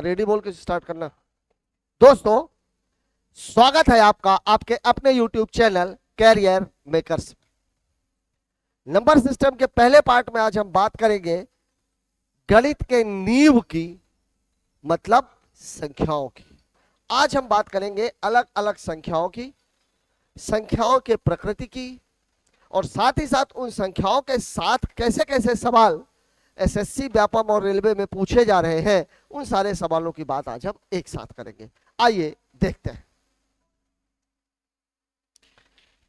Ready बोल के start करना। दोस्तों, स्वागत है आपका आपके अपने YouTube channel career makers. Number system के पहले पार्ट में आज हम बात करेंगे गणित के नींव की, मतलब संख्याओं की। आज हम बात करेंगे अलग अलग संख्याओं की, संख्याओं के प्रकृति की, और साथ ही साथ उन संख्याओं के साथ कैसे कैसे सवाल एसएससी, व्यापम और रेलवे में पूछे जा रहे हैं। उन सारे सवालों की बात आज हम एक साथ करेंगे। आइए देखते हैं।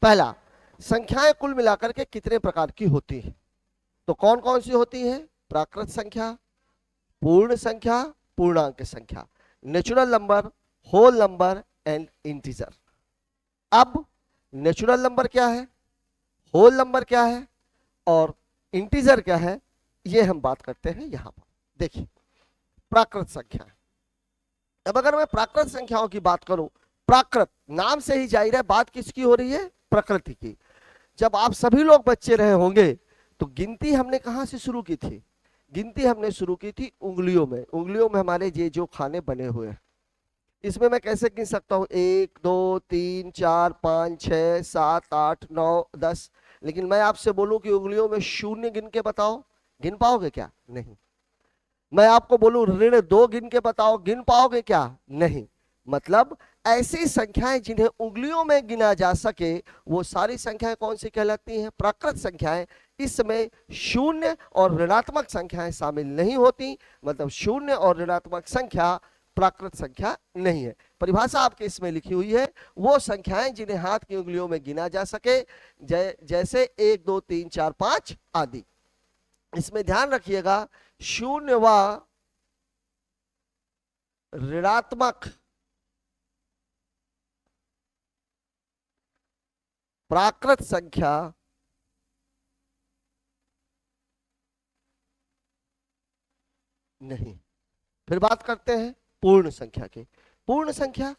पहला, संख्याएं कुल मिलाकर के कितने प्रकार की होती हैं? तो कौन कौन सी होती हैं? प्राकृत संख्या, पूर्ण संख्या, पूर्णांक संख्या, natural number, whole number and integer. अब नेचुरल नंबर क्या है, होल नंबर क्या है और इंटीजर क्या है, ये हम बात करते हैं यहां पर। देखिए, प्राकृत संख्या। अब अगर मैं प्राकृत संख्याओं की बात करूं, प्राकृत नाम से ही जाहिर है बात किसकी हो रही है? प्रकृति की। जब आप सभी लोग बच्चे रहे होंगे तो गिनती हमने कहां से शुरू की थी? गिनती हमने शुरू की थी उंगलियों में। उंगलियों में हमारे ये जो खाने बने हुए हैं, इसमें मैं कैसे गिन सकता हूं? 1 2 3 4 5 6 7 8 9 10। लेकिन मैं आपसे बोलूं कि उंगलियों में शून्य गिन के बताओ, गिन पाओगे क्या? नहीं। मैं आपको बोलूं ऋण 2 गिन के बताओ, गिन पाओगे क्या? नहीं। मतलब ऐसी संख्याएं जिन्हें उंगलियों में गिना जा सके, वो सारी संख्याएं कौन सी कहलाती हैं? प्राकृत संख्याएं। इसमें शून्य और ऋणात्मक संख्याएं शामिल नहीं होती। मतलब शून्य और ऋणात्मक संख्या प्राकृत संख्या नहीं है। परिभाषा आपके इसमें लिखी हुई है, वो संख्याएं जिन्हें हाथ की उंगलियों में गिना जा सके, जैसे 1 2 3 4 5 आदि। इसमें ध्यान रखिएगा, शून्य व ऋणात्मक प्राकृत संख्या नहीं। फिर बात करते हैं पूर्ण संख्या की। पूर्ण संख्या,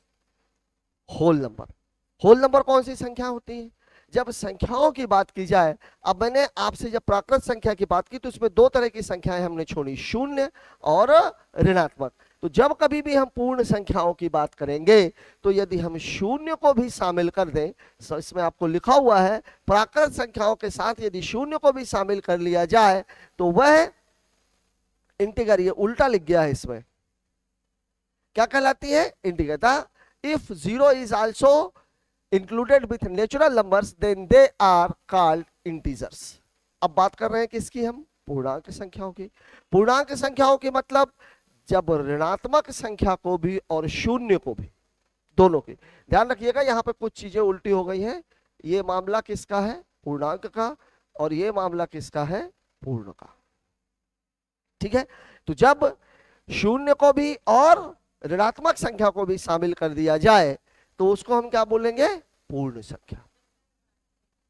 होल नंबर। होल नंबर कौन सी संख्या होती है? जब संख्याओं की बात की जाए, अब मैंने आपसे जब प्राकृत संख्या की बात की तो इसमें दो तरह की संख्याएं हमने छोड़ी, शून्य और ऋणात्मक। तो जब कभी भी हम पूर्ण संख्याओं की बात करेंगे तो यदि हम शून्य को भी शामिल कर दें, तो इसमें आपको लिखा हुआ है प्राकृत संख्याओं के साथ यदि शून्य को भी शामिल कर लिया जाए तो वह इंटीगर, ये उल्टा लिख गया है इसमें, क्या कहलाती है? Integer. If zero is also included with natural numbers then they are called integers। अब बात कर रहे हैं किसकी? हम पूर्णांक संख्याओं की। पूर्णांक संख्याओं की मतलब जब ऋणात्मक संख्या को भी और शून्य को भी, दोनों की। ध्यान रखिएगा यहां पे कुछ चीजें उल्टी हो गई हैं। ये मामला किसका है? पूर्णांक का। और ये मामला किसका है? पूर्ण का। ठीक है। तो जब शून्य को भी और ऋणात्मक संख्या को भी शामिल कर दिया जाए तो उसको हम क्या बोलेंगे? पूर्ण संख्या।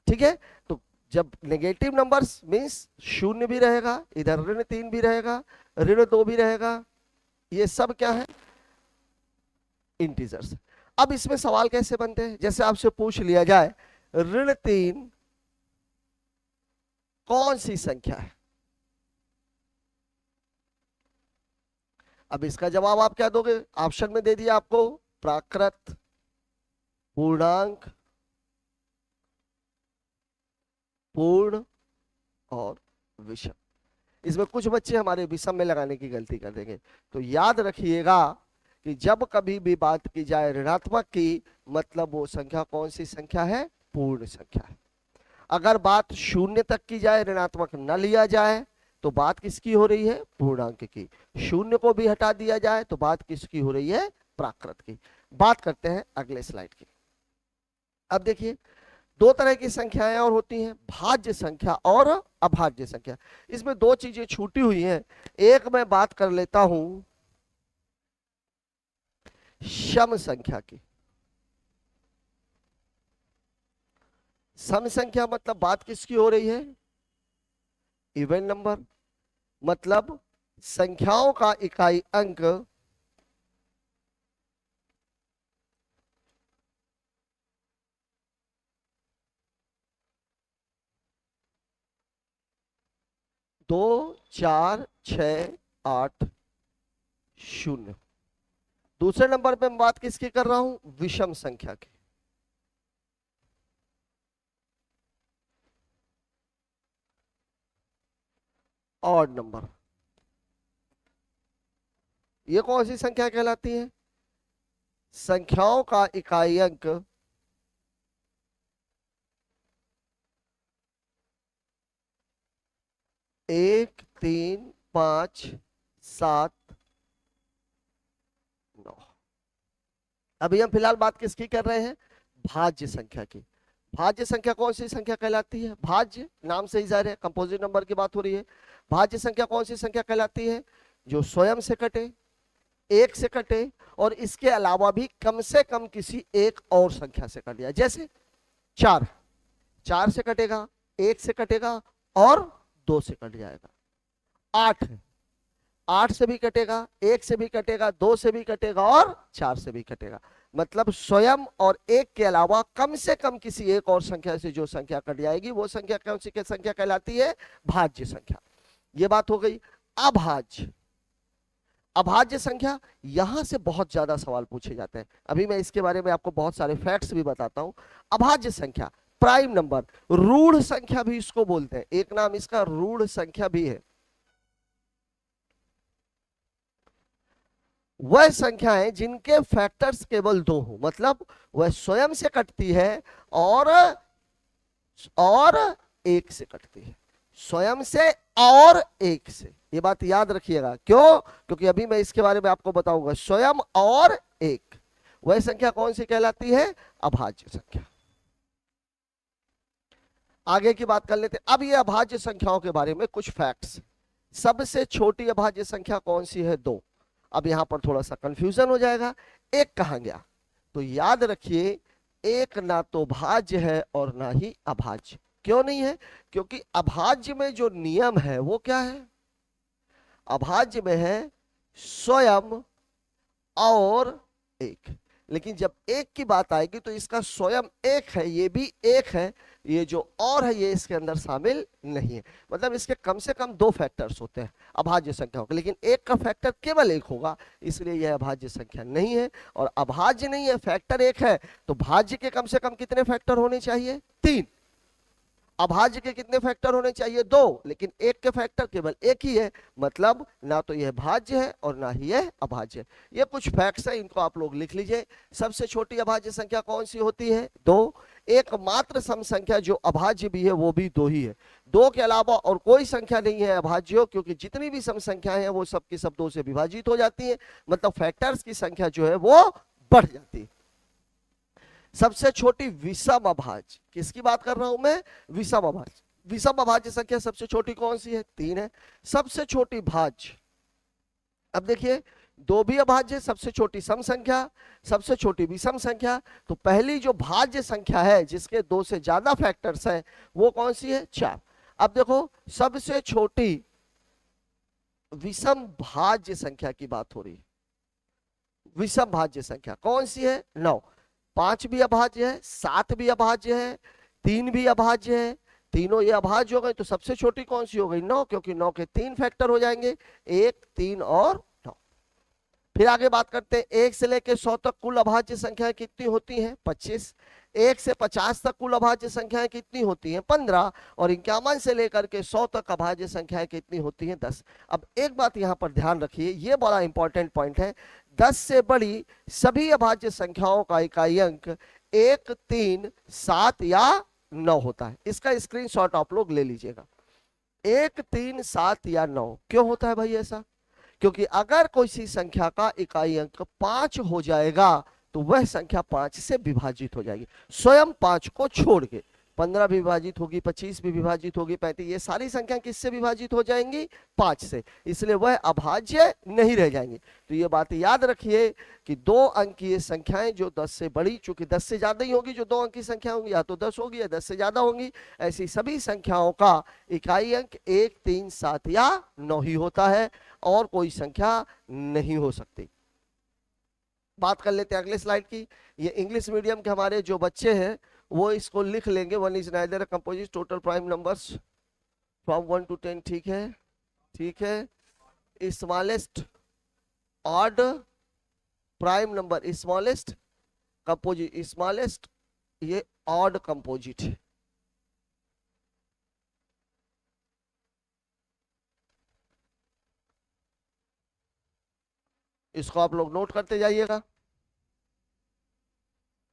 ठीक है। तो जब नेगेटिव नंबर्स मींस शून्य भी रहेगा, इधर ऋण 3 भी रहेगा, ऋण 2 भी रहेगा, ये सब क्या है? इंटीजर्स। अब इसमें सवाल कैसे बनते हैं? जैसे आपसे पूछ लिया जाए ऋण 3 कौन सी संख्या है? अब इसका जवाब आप क्या दोगे? ऑप्शन में दे दिया आपको, प्राकृत, पूर्णांक, पूर्ण और विषम। इसमें कुछ बच्चे हमारे विषम में लगाने की गलती कर देंगे। तो याद रखिएगा कि जब कभी भी बात की जाए ऋणात्मक की, मतलब वो संख्या कौन सी संख्या है? पूर्ण संख्या है। अगर बात शून्य तक की जाए, ऋणात्मक न लिया जाए, तो बात किसकी हो रही है? पूर्णांक की। शून्य को भी हटा दिया जाए तो बात किसकी हो रही है? प्राकृत की। बात करते हैं अगले स्लाइड की। अब देखिए, दो तरह की संख्याएं और होती हैं, भाज्य संख्या और अभाज्य संख्या। इसमें दो चीजें छूटी हुई हैं। एक मैं बात कर लेता हूं सम संख्या की। सम संख्या मतलब बात किसकी हो रही है? Even number. मतलब संख्याओं का इकाई अंक दो, 4, 6, 8, 0। दूसरे नंबर पे मैं बात किसकी कर रहा हूं? विषम संख्या की। ऑड नंबर, ये कौन सी संख्या कहलाती है? संख्याओं का इकाई अंक 1, 3, 5, 7, 9। अभी हम फिलहाल बात किसकी कर रहे हैं? भाज्य संख्या की। भाज्य संख्या कौन सी संख्या कहलाती है? भाज्य, नाम से ही जाहिर है कंपोजिट नंबर की बात हो रही है। भाज्य संख्या कौन सी संख्या कहलाती है? जो स्वयं से कटे, एक से कटे, और इसके अलावा भी कम से कम किसी एक और संख्या से कट जाए। जैसे 4, 4 से कटेगा, 1 से कटेगा और 2 से कट जाएगा। 8 है, 8 से भी कटेगा, 1 से भी कटेगा, 2 से भी कटेगा और 4 से भी कटेगा। मतलब स्वयं और एक के अलावा कम से कम किसी एक और संख्या से जो संख्या कट जाएगी वो संख्या कौन सी संख्या कहलाती है? भाज्य संख्या। ये बात हो गई। अभाज्य, अभाज्य संख्या, यहां से बहुत ज्यादा सवाल पूछे जाते हैं। अभी मैं इसके बारे में आपको बहुत सारे फैक्ट्स भी बताता हूं। अभाज्य संख्या, प्राइम नंबर, रूढ़ संख्या भी इसको बोलते हैं, एक नाम इसका रूढ़ संख्या भी है। वह संख्याएं जिनके फैक्टर्स केवल 2 हो, मतलब वह स्वयं से कटती है और 1 से कटती है, स्वयं से और 1 से। ये बात याद रखिएगा, क्यों? क्योंकि अभी मैं इसके बारे में आपको बताऊंगा। स्वयं और 1, वह संख्या कौन सी कहलाती है? अभाज्य संख्या। आगे की बात कर लेते हैं। अब ये अभाज्य संख्याओं के बारे में कुछ फैक्ट्स। सबसे छोटी अभाज्य संख्या कौन सी है? 2। अब यहां पर थोड़ा सा कंफ्यूजन हो जाएगा, 1 कहां गया? तो याद रखिए, 1 ना तो भाज्य है और ना ही अभाज्य। क्यों नहीं है? क्योंकि अभाज्य में जो नियम है वो क्या है? अभाज्य में है स्वयं और 1। लेकिन जब 1 की बात आएगी तो इसका स्वयं 1 है, ये भी 1 है, ये जो और है ये इसके अंदर शामिल नहीं है। मतलब इसके कम से कम 2 फैक्टर्स होते हैं अभाज्य संख्याओं के, लेकिन 1 का फैक्टर केवल 1 होगा, इसलिए यह अभाज्य संख्या नहीं है। और अभाज्य नहीं है, फैक्टर 1 है, तो भाज्य के कम से कम कितने फैक्टर होने चाहिए? 3। अभाज्य के कितने फैक्टर होने चाहिए? 2, लेकिन 1 के फैक्टर केवल 1 ही है, मतलब ना तो यह भाज्य है और ना ही यह अभाज्य है। ये कुछ फैक्ट्स है, इनको आप लोग लिख लीजिए। सबसे छोटी अभाज्य संख्या कौन सी होती है? 2। एकमात्र सम संख्या जो अभाज्य भी है वो भी 2 ही है। 2 के अलावा और कोई संख्या नहीं है अभाज्य, क्योंकि जितनी भी सम संख्याएं हैं वो सब की सब 2 से विभाजित हो जाती है, मतलब फैक्टर्स की संख्या जो है वो बढ़ जाती है। सबसे छोटी विषम अभाज्य, किसकी बात कर रहा हूं मैं? विषम अभाज्य। विषम अभाज्य संख्या सबसे छोटी कौन सी है? 3 है। सबसे छोटी भाज्य, अब देखिए 2 भी अभाज्य, सबसे छोटी सम संख्या, सबसे छोटी विषम संख्या। तो पहली जो भाज्य संख्या है जिसके 2 से ज्यादा फैक्टर्स हैं वो कौन सी है? 4। अब देखो सबसे छोटी विषम भाज्य संख्या की बात हो रही है। विषम भाज्य संख्या कौन सी है? 9। 5 भी अभाज्य है, 7 भी अभाज्य है, 3 भी अभाज्य है। तीनों ये अभाज्य हो गए, तो सबसे छोटी कौन सी हो गई? 9, क्योंकि 9 के 3 फैक्टर हो जाएंगे, 1, 3 और 9। फिर आगे बात करते हैं, 1 से लेकर 100 तक कुल अभाज्य संख्याएं कितनी होती हैं? 25। 1 से 50 तक कुल अभाज्य संख्याएं कितनी होती हैं? 15। और 51 से लेकर के 100 तक अभाज्य संख्याएं कितनी होती हैं? 10। अब एक बात यहां पर ध्यान रखिए, ये बड़ा इंपॉर्टेंट पॉइंट है। 10 से बड़ी सभी अभाज्य संख्याओं का इकाई अंक 1, 3, 7 या 9 होता है। इसका स्क्रीनशॉट आप लोग ले लीजिएगा। 1, 3, 7 या 9 क्यों होता है भाई ऐसा? क्योंकि अगर कोई सी संख्या का इकाई अंक 5 हो जाएगा तो वह संख्या 5 से विभाजित हो जाएगी, स्वयं 5 को छोड़ के। 15 भी विभाजित होगी, 25 भी विभाजित होगी, 35, ये सारी संख्या किससे विभाजित हो जाएंगी? 5 से, इसलिए वह अभाज्य नहीं रह जाएंगी। तो ये बात याद रखिए कि 2 अंकीय संख्याएं जो 10 से बड़ी, चूंकि 10 से ज्यादा ही होगी जो 2 अंक की संख्या होंगी, या तो 10 होगी या 10 से ज्यादा होंगी, ऐसी सभी संख्याओं का इकाई अंक 1, 3, 7 या 9 ही होता है, और कोई संख्या नहीं हो सकती। बात कर लेते हैं अगले स्लाइड की। ये इंग्लिश मीडियम के हमारे जो बच्चे हैं वो इसको लिख लेंगे। 1 is neither composite total prime numbers from 1 to 10। ठीक है, ठीक है। Smallest odd prime number smallest, composite smallest, ये ऑड कंपोजिट है। इसको आप लोग नोट करते जाइएगा।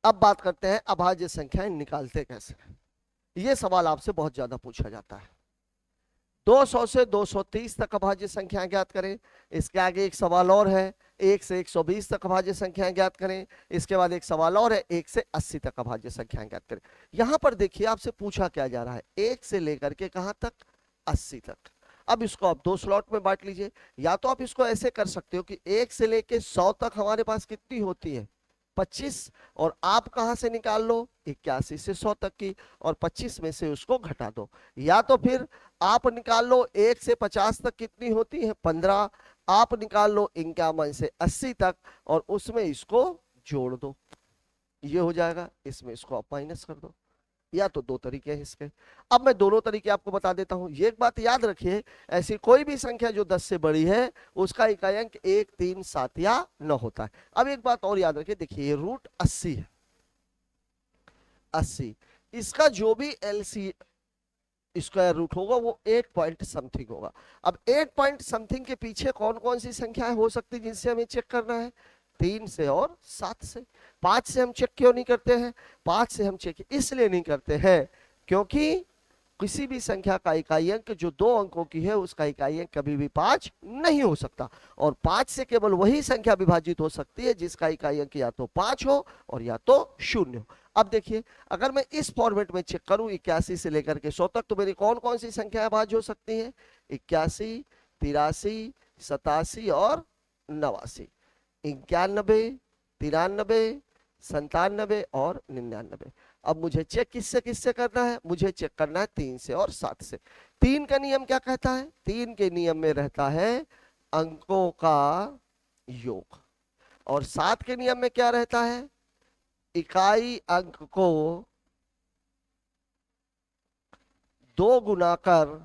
अब बात करते हैं अभाज्य संख्याएं निकालते कैसे। ये सवाल आपसे बहुत ज्यादा पूछा जाता है। 200 से 230 तक अभाज्य संख्याएं ज्ञात करें। इसके आगे एक सवाल और है, 1 से 120 तक अभाज्य संख्याएं ज्ञात करें। इसके बाद एक सवाल और है, 1 से 80 तक अभाज्य संख्याएं ज्ञात करें। यहां पर देखिए आपसे पूछा क्या जा रहा है, 1 से लेकर के कहां तक, 80 तक। अब इसको आप दो स्लॉट में बांट लीजिए। या तो आप इसको ऐसे कर सकते हो कि 1 से लेके 100 तक हमारे पास कितनी होती है, 25, और आप कहां से निकाल लो, 81 से 100 तक की, और 25 में से उसको घटा दो। या तो फिर आप निकाल लो 1 से 50 तक कितनी होती है, 15, आप निकाल लो 51 से 80 तक और उसमें इसको जोड़ दो, ये हो जाएगा। इसमें इसको आप माइनस कर दो। या तो दो तरीके हैं इसके। अब मैं दोनों तरीके आपको बता देता हूं। ये एक बात याद रखिए, ऐसी कोई भी संख्या जो 10 से बड़ी है उसका इकाई अंक 1, 3, 7 या 9 होता है। अब एक बात और याद रखिए, देखिए ये रूट 80 है, 80, इसका जो भी एलसी स्क्वायर रूट होगा वो 8 पॉइंट समथिंग होगा। अब 8 पॉइंट समथिंग के पीछे कौन कौन सी संख्याएं हो सकती है जिनसे हमें चेक करना है, 3 से और 7 से। 5 से हम चेक क्यों नहीं करते हैं, 5 से हम चेक इसलिए नहीं करते हैं क्योंकि किसी भी संख्या का इकाई अंक जो 2 अंकों की है उसका इकाई अंक कभी भी 5 नहीं हो सकता, और 5 से केवल वही संख्या विभाजित हो सकती है जिसका इकाई अंक या तो 5 हो और या तो 0 हो। अब देखिए अगर मैं इस फॉर्मेट में चेक करूं 81 से लेकर के 100 तक, तो मेरी कौन कौन सी संख्याएं भाज्य हो सकती हैं, 81, 83, 87 और 89, 91, 93, 97 और 99। अब मुझे चेक किससे किससे करना है, मुझे चेक करना है 3 से और 7 से। 3 का नियम क्या कहता है, 3 के नियम में रहता है अंकों का योग, और 7 के नियम में क्या रहता है, इकाई अंक को 2 गुना कर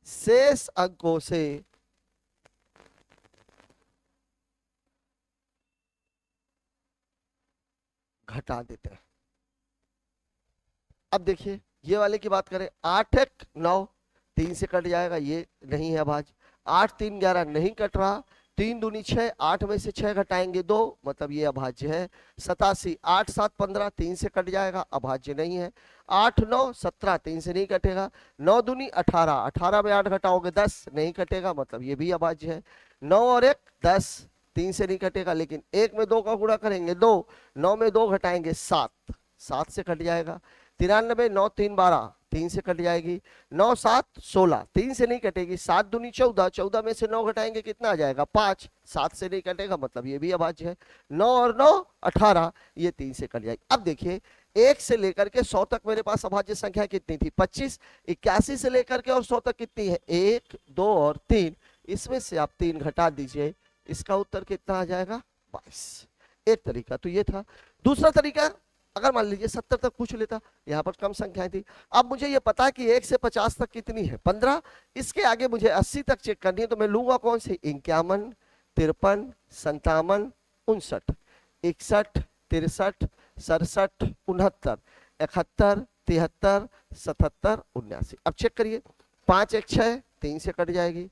शेष अंकों से घटा देते हैं। अब देखिए ये वाले की बात करें, 8 1 9, 3 से कट जाएगा, ये नहीं है भाज्य। 8 3 11 नहीं कट रहा, 3 दूनी 6, 8 में से 6 घटाएंगे 2, मतलब ये अभाज्य है। 87, 8 7 15, 3 से कट जाएगा, अभाज्य नहीं है। 8 9 17, 3 से नहीं कटेगा। 9 दूनी 18, 18 में 8 घटाओगे 10, नहीं कटेगा, मतलब ये भी अभाज्य है। 9 और 1 10, 3 से नहीं कटेगा, लेकिन 1 में 2 का गुणा करेंगे 2, 9 में 2 घटाएंगे 7, 7 से कट जाएगा। 93, 9 3 12, 3 से कट जाएगी। 9 7 16, 3 से नहीं कटेगी। 7 दूनी 14, 14 में से 9 घटाएंगे कितना आ जाएगा 5, 7 से नहीं कटेगा, मतलब ये भी अभाज्य है। 9 और 9 18, ये 3 से कट जाएगी। अब देखिए 1 से लेकर के 100 तक मेरे पास अभाज्य संख्या कितनी थी, 25। 81 से लेकर के और 100 तक कितनी है, 1 2 और 3, इसमें से आप 3 घटा दीजिए, इसका उत्तर कितना आ जाएगा, 22। एक तरीका तो ये था। दूसरा तरीका, अगर मान लीजिए 70 तक पूछ लेता, यहाँ पर कम संख्याएं थी। अब मुझे ये पता है कि 1 से 50 तक कितनी है, 15, इसके आगे मुझे 80 तक चेक करनी है, तो मैं लूंगा कौन सी, 51, 53, 57, 59, 61, 63, 67, 69, 71, 73, 77, 79। अब चेक करिए, 5 1 6, 3 से कट जाएगी।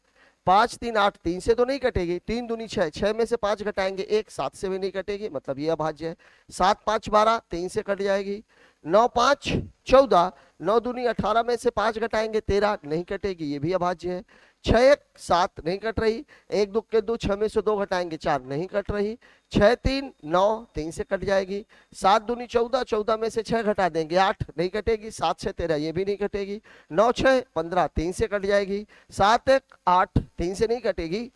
5 3 8, 3 से तो नहीं कटेगी, 3 दूनी 6, 6 में से 5 घटाएंगे 1, 7 से भी नहीं कटेगी, मतलब ये अभाज्य है। 7 5 12, 3 से कट जाएगी। 9 5 14, 9 दूनी 18 में से 5 घटाएंगे 13, नहीं कटेगी, ये भी अभाज्य है। 6 1 7, नहीं कट रही। 1 2 के 2, 6 में से 2 घटाएंगे 4, नहीं कट रही। 6 3 9, 3 से कट जाएगी। 7 दूनी 14, 14 में से 6 घटा देंगे 8, नहीं कटेगी। 7 6 13, ये भी नहीं कटेगी। 9 6 15, 3 से कट जाएगी। 7 1 8, 3 से नहीं कटेगी।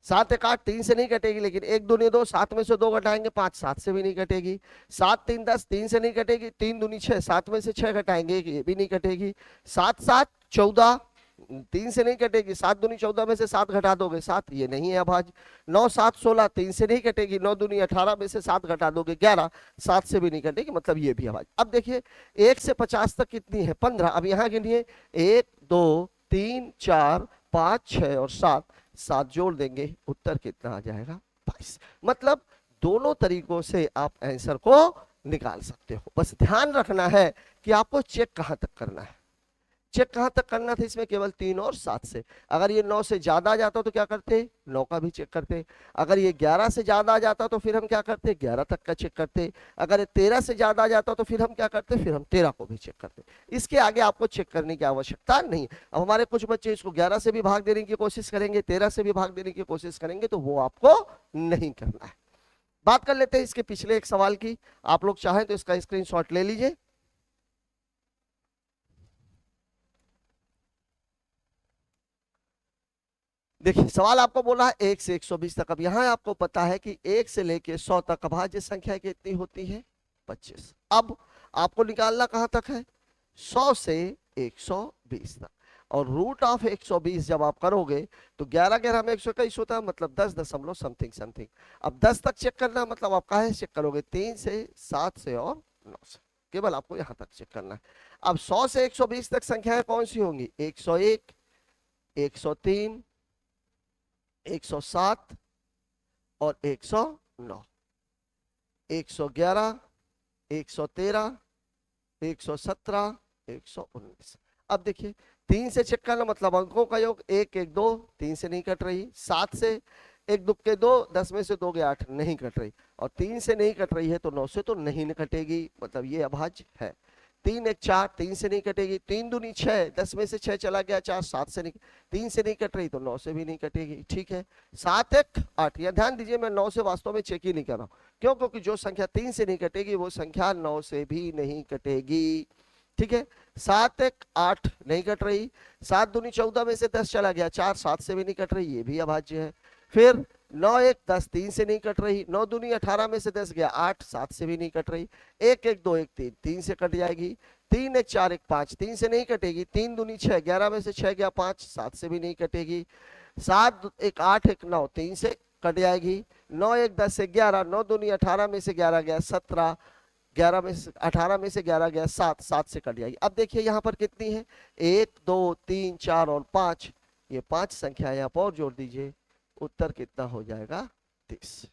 7 1 8, 3 से नहीं कटेगी, लेकिन 1 दूनी 2, 7 में से 2 घटाएंगे 5, 7 से भी नहीं कटेगी। 7 3 10, 3 से नहीं कटेगी। 3 दूनी 6, 7 में से 6 घटाएंगे, ये भी नहीं कटेगी। 7 7 14, 3 से नहीं कटेगी। 7 दूनी 14 में से 7 घटा दोगे 7, ये नहीं है अभाज्य। 9 7 16, 3 से नहीं कटेगी। 9 दूनी 18 में से 7 घटा दोगे 11, 7 से भी नहीं कटेगी, मतलब ये भी अभाज्य। अब देखिए 1 से 50 तक कितनी है, 15। अब यहाँ गिनिए 1 2 3 4 5, 6 और 7, 7 जोड़ देंगे, उत्तर कितना आ जाएगा? 22। मतलब दोनों तरीकों से आप आंसर को निकाल सकते हो। बस ध्यान रखना है कि आपको चेक कहां तक करना है। चेक कहां तक करना था इसमें? केवल 3 और 7 से। अगर ये 9 से ज्यादा आ जाता तो क्या करते? 9 का भी चेक करते। अगर ये 11 से ज्यादा आ जाता तो फिर हम क्या करते? 11 तक का चेक करते। अगर ये 13 से ज्यादा आ जाता तो फिर हम क्या करते? फिर हम 13 को भी चेक करते। इसके आगे आपको चेक करने की आवश्यकता नहीं। अब हमारे कुछ बच्चे इसको 11 से भी भाग देने की कोशिश करेंगे, 13 से भी भाग देने की कोशिश करेंगे, तो वो आपको नहीं करना है। बात कर लेते हैं इसके पिछले एक सवाल की। आप लोग चाहें तो इसका स्क्रीनशॉट ले लीजिए। देखिए सवाल आपको बोला है 1 से 120 तक। अब यहां आपको पता है कि 1 से लेके 100 तक अभाज्य संख्या कितनी होती है? 25। अब आपको निकालना कहां तक है? 100 से 120 तक। और रूट ऑफ 120 जब आप करोगे तो 11 11 में 121 होता है, मतलब 10 दशमलव समथिंग समथिंग। अब 10 तक चेक करना, मतलब आप कहां चेक करोगे? 3 से, 7 से और 9 से। केवल आपको यहां तक चेक करना है। अब 100 से 120 तक संख्याएं कौन सी होंगी? 101, 103, 107 और 109, 111, 113, 117, 119। अब देखिए 3 से चेक करना, मतलब अंकों का योग 1 1 2, 3 से नहीं कट रही। 7 से 1 2 के 2, 10 में से 2 के 8, नहीं कट रही। और 3 से नहीं कट रही है तो 9 से तो नहीं कटेगी, मतलब ये अभाज्य है। 3 1 4, 3 से नहीं कटेगी। 3 दूनी 6, 10 में से 6 चला गया 4, 7 से नहीं, 3 से नहीं कट रही तो 9 से भी नहीं कटेगी। ठीक है। 7 1 8, यह ध्यान दीजिए मैं 9 से वास्तव में चेक ही नहीं कर रहा हूं। क्यों? क्योंकि जो संख्या 3 से नहीं कटेगी वो संख्या 9 से भी नहीं कटेगी। ठीक है। 7 1 8 नहीं कट रही। 7 दूनी 14 में से 10 चला गया 4, 7 से भी नहीं कट रही, ये भी अभाज्य है। फिर 9 1 10, 3 से नहीं कट रही। 9 दूनी 18 में से 10 गया 8, 7 से भी नहीं कट रही। 1 1 2 1 3, 3 से कट जाएगी। 3 1 4 1 5, 3 से नहीं कटेगी। 3 दूनी 6, 11 में से 6 गया 5, 7 से भी नहीं कटेगी। 7 1 8 1 9, 3 से कट जाएगी। 9 1 10 से 11, 9 दूनी 18 में से 11 गया 17, 11 में से 18 में से 11 गया 7, 7 से कट जाएगी। अब देखिए यहाँ पर कितनी है? 1 2 3 4 और 5, ये 5 संख्या यहाँ पर और जोड़ दीजिए, उत्तर कितना हो जाएगा? 30।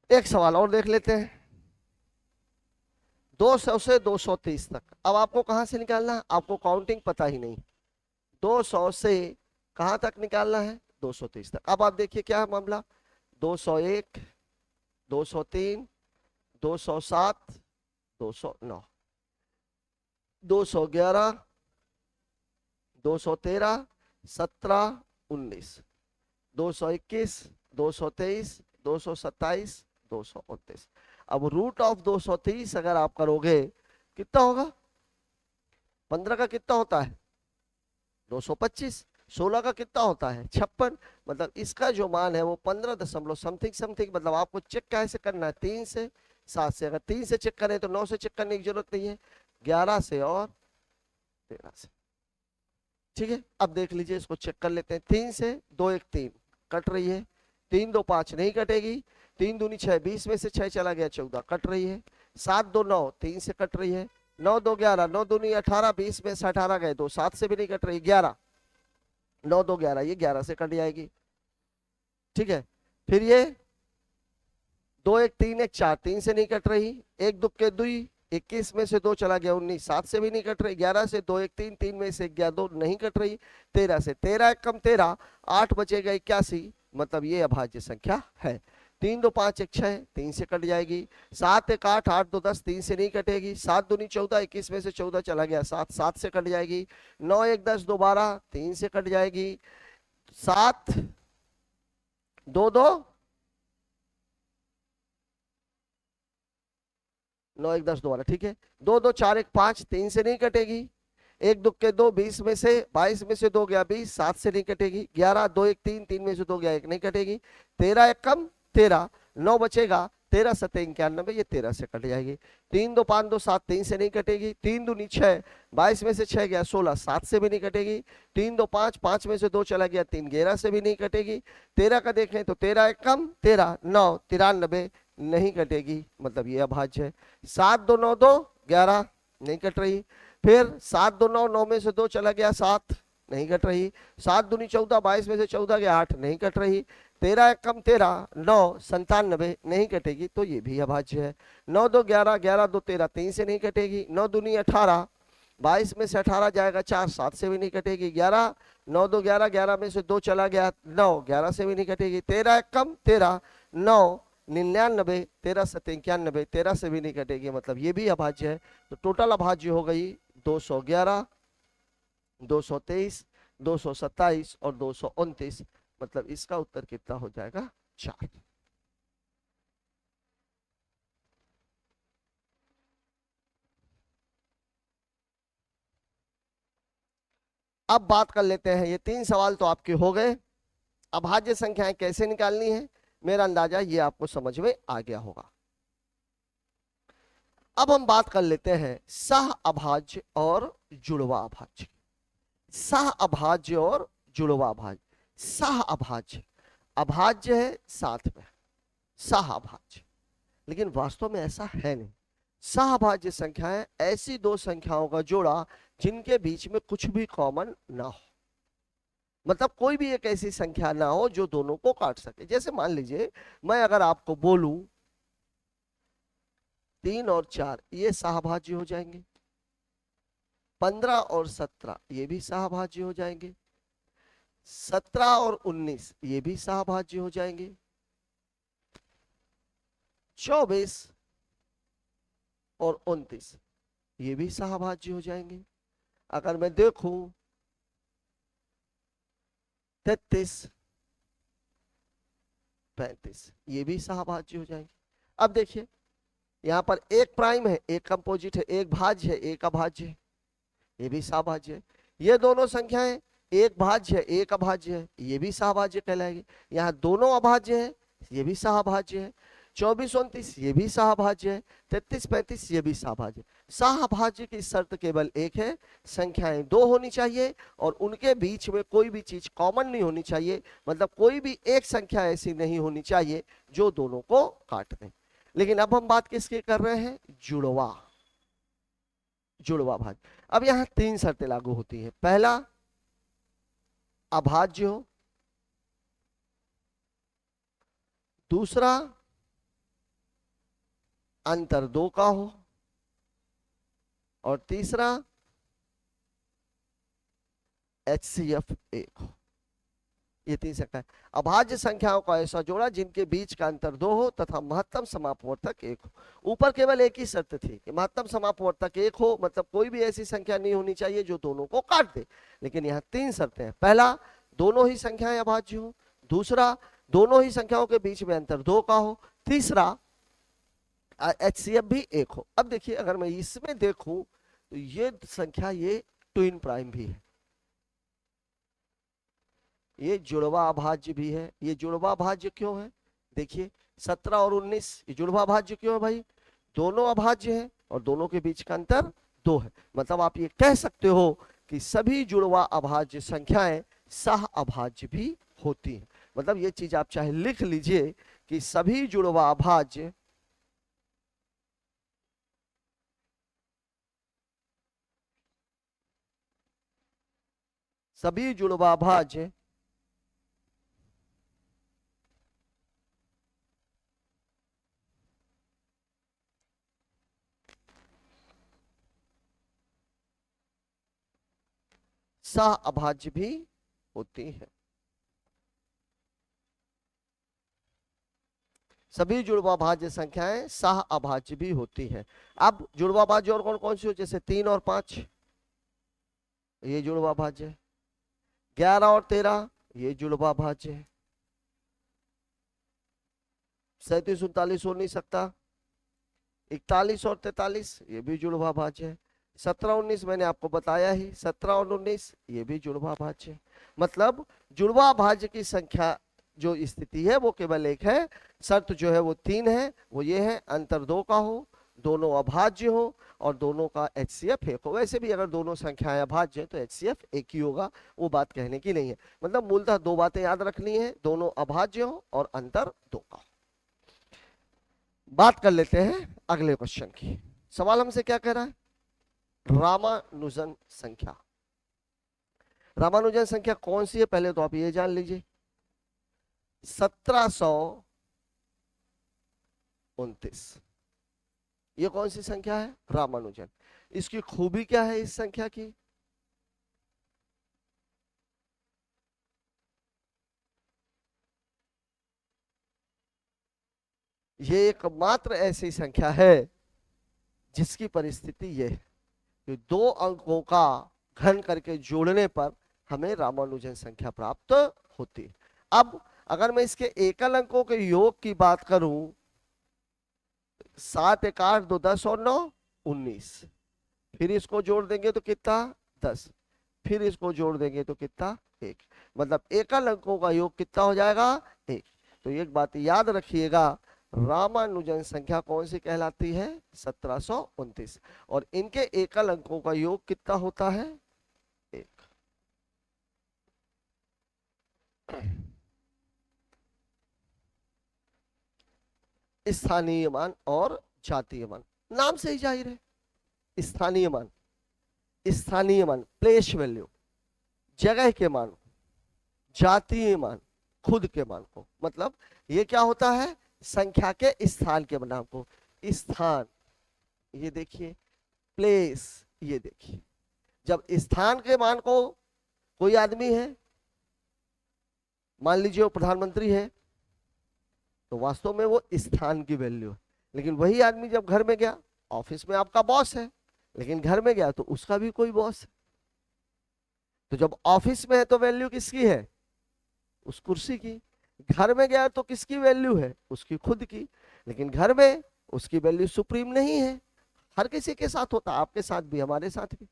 एक सवाल और देख लेते हैं। 200 से 230 तक। अब आपको कहां से निकालना है? आपको काउंटिंग पता ही नहीं। 200 से कहां तक निकालना है? 230 तक। अब आप देखिए क्या है मामला। 201, 203, 207, 209, 211, 213, 17, 19, 221, 223, 227, 229। अब रूट ऑफ 230 अगर आप करोगे कितना होगा? 15 का कितना होता है? 225। 16 का कितना होता है? 56। मतलब इसका जो मान है वो 15 दशमलव समथिंग समथिंग। मतलब आपको चेक कैसे करना है? 3 से, 7 से। अगर 3 से चेक करें तो 9 से चेक करने की जरूरत नहीं है, 11 से और 13 से। ठीक है। अब देख लीजिए इसको चेक कर लेते हैं। 3 से 2 1 3 कट रही है। 3 2 5 नहीं कटेगी। 3 दूनी 6, 20 में से 6 चला गया 14, कट रही है। 7 2 9, 3 से कट रही है। 9 2 11, 9 दूनी 18, 20 में से 18 गए 2, 7 से भी नहीं कट रही। 11 9 2 11, ये 11 से कट जाएगी। ठीक है। फिर ये 2 1 3 1 4, 3 से नहीं कट रही। 1 2 के 2, 21 में से 2 चला गया 19, 7 से भी नहीं कट रही। 11 से 2 1 3, 3 में से 1 2 नहीं कट रही। 13 से, 13 1 कम 13, 8 बचेगा 81, मतलब ये अभाज्य संख्या है। 3 2 5 1 6, 3 से कट जाएगी। 7 1 8, 8 2 10, 3 से नहीं कटेगी। 7 दूनी 14, 21 में से 14 चला गया 7, 7 से कट जाएगी। 9 1 10 2 12, 3 से कट जाएगी। 7 2 2, 9 1 10 2 12, ठीक है। 2 2 4 1 5, 3 से नहीं कटेगी। 1 2 के 2, 20 में से 22 में से 2 गया 20, 7 से नहीं कटेगी। 11 2 1 3, 3 में से 2 गया 1, नहीं कटेगी। 13 1 कम 13, 9 बचेगा। 13 7 91, ये 13 से कट जाएगी। 3 2 5 2 7, 3 से नहीं कटेगी। 3 दूनी 6, 22 में से 6 गया 16, 7 से भी नहीं कटेगी। 3 2 5, 5 में से 2 चला गया 3, 11 से भी नहीं कटेगी। 13 का देखें तो 13 1 कम 13, 9 93, नहीं कटेगी, मतलब ये अभाज्य है। 7 2 9 2 11, नहीं कट रही। फिर 7 2 9, 9 में से 2 चला गया 7, नहीं कट रही। 7 दूनी 14, 22 में से 14 गया 8, नहीं कट रही। 13 एक कम 13, 9 97, नहीं कटेगी, तो ये भी अभाज्य है। 9 2 11, 11 2 13, 3 से नहीं कटेगी। 9 दूनी 18, 22 में से 18 जाएगा 4, 7 से भी नहीं कटेगी। 11 9 2 11, 11 में से 2 चला गया 9, 11 से भी नहीं कटेगी। 13 एक कम 13, 9 99, 13 7 91, 13 से भी नहीं कटेगी, मतलब ये भी अभाज्य है। तो टोटल अभाज्य हो गई 211, 223, 227 और 229, मतलब इसका उत्तर कितना हो जाएगा? 4। अब बात कर लेते हैं, ये 3 सवाल तो आपके हो गए। अभाज्य संख्याएं कैसे निकालनी है, मेरा अंदाजा ये आपको समझ में आ गया होगा। अब हम बात कर लेते हैं सह अभाज्य और जुड़वा अभाज्य। सह अभाज्य और जुड़वा अभाज्य। सह अभाज्य, अभाज्य है साथ में, सह अभाज्य, लेकिन वास्तव में ऐसा है नहीं। सह अभाज्य संख्याएं ऐसी दो संख्याओं का जोड़ा जिनके बीच में कुछ भी कॉमन ना हो, मतलब कोई भी एक ऐसी संख्या ना हो जो दोनों को काट सके। जैसे मान लीजिए मैं अगर आपको बोलूं 3 और 4 ये सहभाज्य हो जाएंगे, 15 और 17 ये भी सहभाज्य हो जाएंगे, 17 और 19 ये भी सहभाज्य हो जाएंगे, 24 और 29 ये भी सहभाज्य हो जाएंगे। अगर मैं देखूं 33 35 ये भी सहभाज्य हो जाएंगे। अब देखिए यहां पर एक प्राइम है, एक कंपोजिट है, एक भाज्य है, एक अभाज्य है, ये भी सहभाज्य है। ये दोनों संख्याएं एक भाज्य है, एक अभाज्य है, ये भी सहभाज्य कहलाएगी। यहाँ दोनों अभाज्य है, ये भी सहभाज्य है। 24 29 ये भी सहभाज्य है, 33 35 ये भी सहभाज्य। सहभाज्य की शर्त केवल एक है, संख्याएं 2 होनी चाहिए और उनके बीच में कोई भी चीज कॉमन नहीं होनी चाहिए, मतलब कोई भी एक संख्या ऐसी नहीं होनी चाहिए जो दोनों को काट दे। लेकिन अब हम बात किसकी कर रहे हैं? जुड़वा, जुड़वा भाज्य। अब यहां 3 शर्तें लागू होती हैं। पहला, अभाज्य हो, दूसरा अंतर 2 का हो, और तीसरा HCF 1 हो। ये 3 संख्या। अभाज्य संख्याओं का ऐसा जोड़ा जिनके बीच का अंतर 2 हो तथा महत्तम समापवर्तक 1 हो। ऊपर केवल एक ही शर्त थी कि महत्तम समापवर्तक 1 हो, मतलब कोई भी ऐसी संख्या नहीं होनी चाहिए जो दोनों को काट दे। लेकिन यहाँ 3 शर्तें हैं। पहला, दोनों ही संख्याएं अभाज्य हो, दूसरा दोनों ही संख्याओं के बीच में अंतर 2 का हो, तीसरा HCF भी 1 हो। अब देखिए अगर मैं इसमें देखूं तो ये संख्या ये ट्विन प्राइम भी है, ये जुड़वा अभाज्य भी है। ये जुड़वा अभाज्य क्यों है? देखिए 17 और 19 ये जुड़वा अभाज्य क्यों है भाई? दोनों अभाज्य है और दोनों के बीच का अंतर 2 है। मतलब आप ये कह सकते हो कि सभी जुड़वा अभाज्य संख्याएं सह अभाज्य भी होती हैं। मतलब ये चीज आप चाहे लिख लीजिए कि सभी जुड़वा अभाज्य सभी जुड़वा अभाज्य सह अभाज्य भी होती है। सभी जुड़वा भाज्य संख्याएं सह अभाज्य भी होती है। अब जुड़वा भाज्य और कौन कौन सी हो? जैसे 3 और 5 ये जुड़वा भाज्य है, 11 और 13 ये जुड़वा भाज्य है, 37 39 हो नहीं सकता, 41 और 43 ये भी जुड़वा भाज्य है, 17 19 मैंने आपको बताया ही, 17 और 19 ये भी जुड़वा भाज्य है। मतलब जुड़वा भाज्य की संख्या जो स्थिति है वो केवल एक है, शर्त जो है वो 3 है, वो ये है अंतर 2 का हो, दोनों अभाज्य हो और दोनों का HCF 1 हो। वैसे भी अगर दोनों संख्याएं अभाज्य है तो HCF 1 ही होगा, वो बात कहने की नहीं है। मतलब मूलतः 2 बातें याद रखनी है, दोनों अभाज्य हो और अंतर 2 का हो। बात कर लेते हैं अगले क्वेश्चन की। सवाल हमसे क्या कह रहा है? रामानुजन संख्या। रामानुजन संख्या कौन सी है पहले तो आप ये जान लीजिए, 1729। ये कौन सी संख्या है? रामानुजन। इसकी खूबी क्या है इस संख्या की? ये एकमात्र ऐसी संख्या है जिसकी परिस्थिति ये है कि दो अंकों का घन करके जोड़ने पर हमें रामानुजन संख्या प्राप्त होती है। अब अगर मैं इसके एकल अंकों के योग की बात करूं, 7 1 8 2 10 और 9 19, फिर इसको जोड़ देंगे तो कितना? 10, फिर इसको जोड़ देंगे तो कितना? 1। मतलब एकल अंकों का योग कितना हो जाएगा? 1। तो एक बात याद रखिएगा, रामानुजन संख्या कौन सी कहलाती है? 1729। और इनके एकल अंकों का योग कितना होता है? 1। स्थानीय मान और जातीय मान, नाम से ही जाहिर है। स्थानीय मान, स्थानीय मान प्लेस वैल्यू, जगह के मान, जातीय मान खुद के मान को। मतलब ये क्या होता है? संख्या के स्थान के नाम को। स्थान ये देखिए, प्लेस ये देखिए। जब स्थान के मान को कोई आदमी है, मान लीजिए वो प्रधानमंत्री है, तो वास्तव में वो स्थान की वैल्यू है। लेकिन वही आदमी जब घर में गया, ऑफिस में आपका बॉस है, लेकिन घर में गया तो उसका भी कोई बॉस है। तो जब ऑफिस में है तो वैल्यू किसकी है? उस कुर्सी की। घर में गया तो किसकी वैल्यू है? उसकी खुद की। लेकिन घर में उसकी वैल्यू सुप्रीम नहीं है। हर किसी के साथ होता, आपके साथ भी, हमारे साथ भी।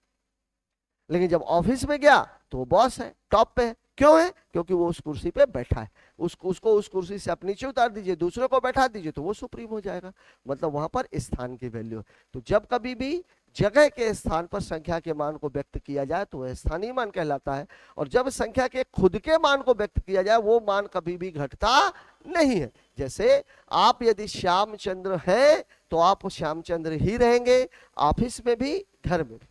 लेकिन जब ऑफिस में गया तो वो बॉस है, टॉप पे है। क्यों है? क्योंकि वो उस कुर्सी पे बैठा है। उसको उस कुर्सी से आप नीचे उतार दीजिए, दूसरे को बैठा दीजिए तो वो सुप्रीम हो जाएगा। मतलब वहां पर स्थान की वैल्यू है। तो जब कभी भी जगह के स्थान पर संख्या के मान को व्यक्त किया जाए तो वह स्थानीय मान कहलाता है। और जब संख्या के खुद के मान को व्यक्त किया जाए, वो मान कभी भी घटता नहीं है। जैसे आप यदि श्यामचंद्र हैं तो आप श्यामचंद्र ही रहेंगे, ऑफिस में भी, घर में भी।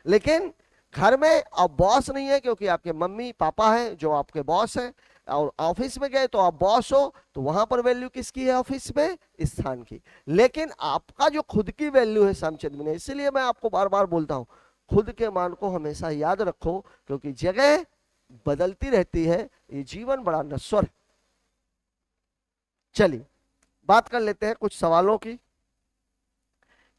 लेकिन घर में अब बॉस नहीं है, क्योंकि आपके मम्मी पापा हैं जो आपके बॉस हैं। और ऑफिस में गए तो आप बॉस हो, तो वहां पर वैल्यू किसकी है? ऑफिस में स्थान की। लेकिन आपका जो खुद की वैल्यू है श्यामचंद्र में, इसलिए मैं आपको बार बार बोलता हूं, खुद के मान को हमेशा याद रखो, क्योंकि जगह बदलती रहती है, ये जीवन बड़ा नश्वर है। चलिए बात कर लेते हैं कुछ सवालों की।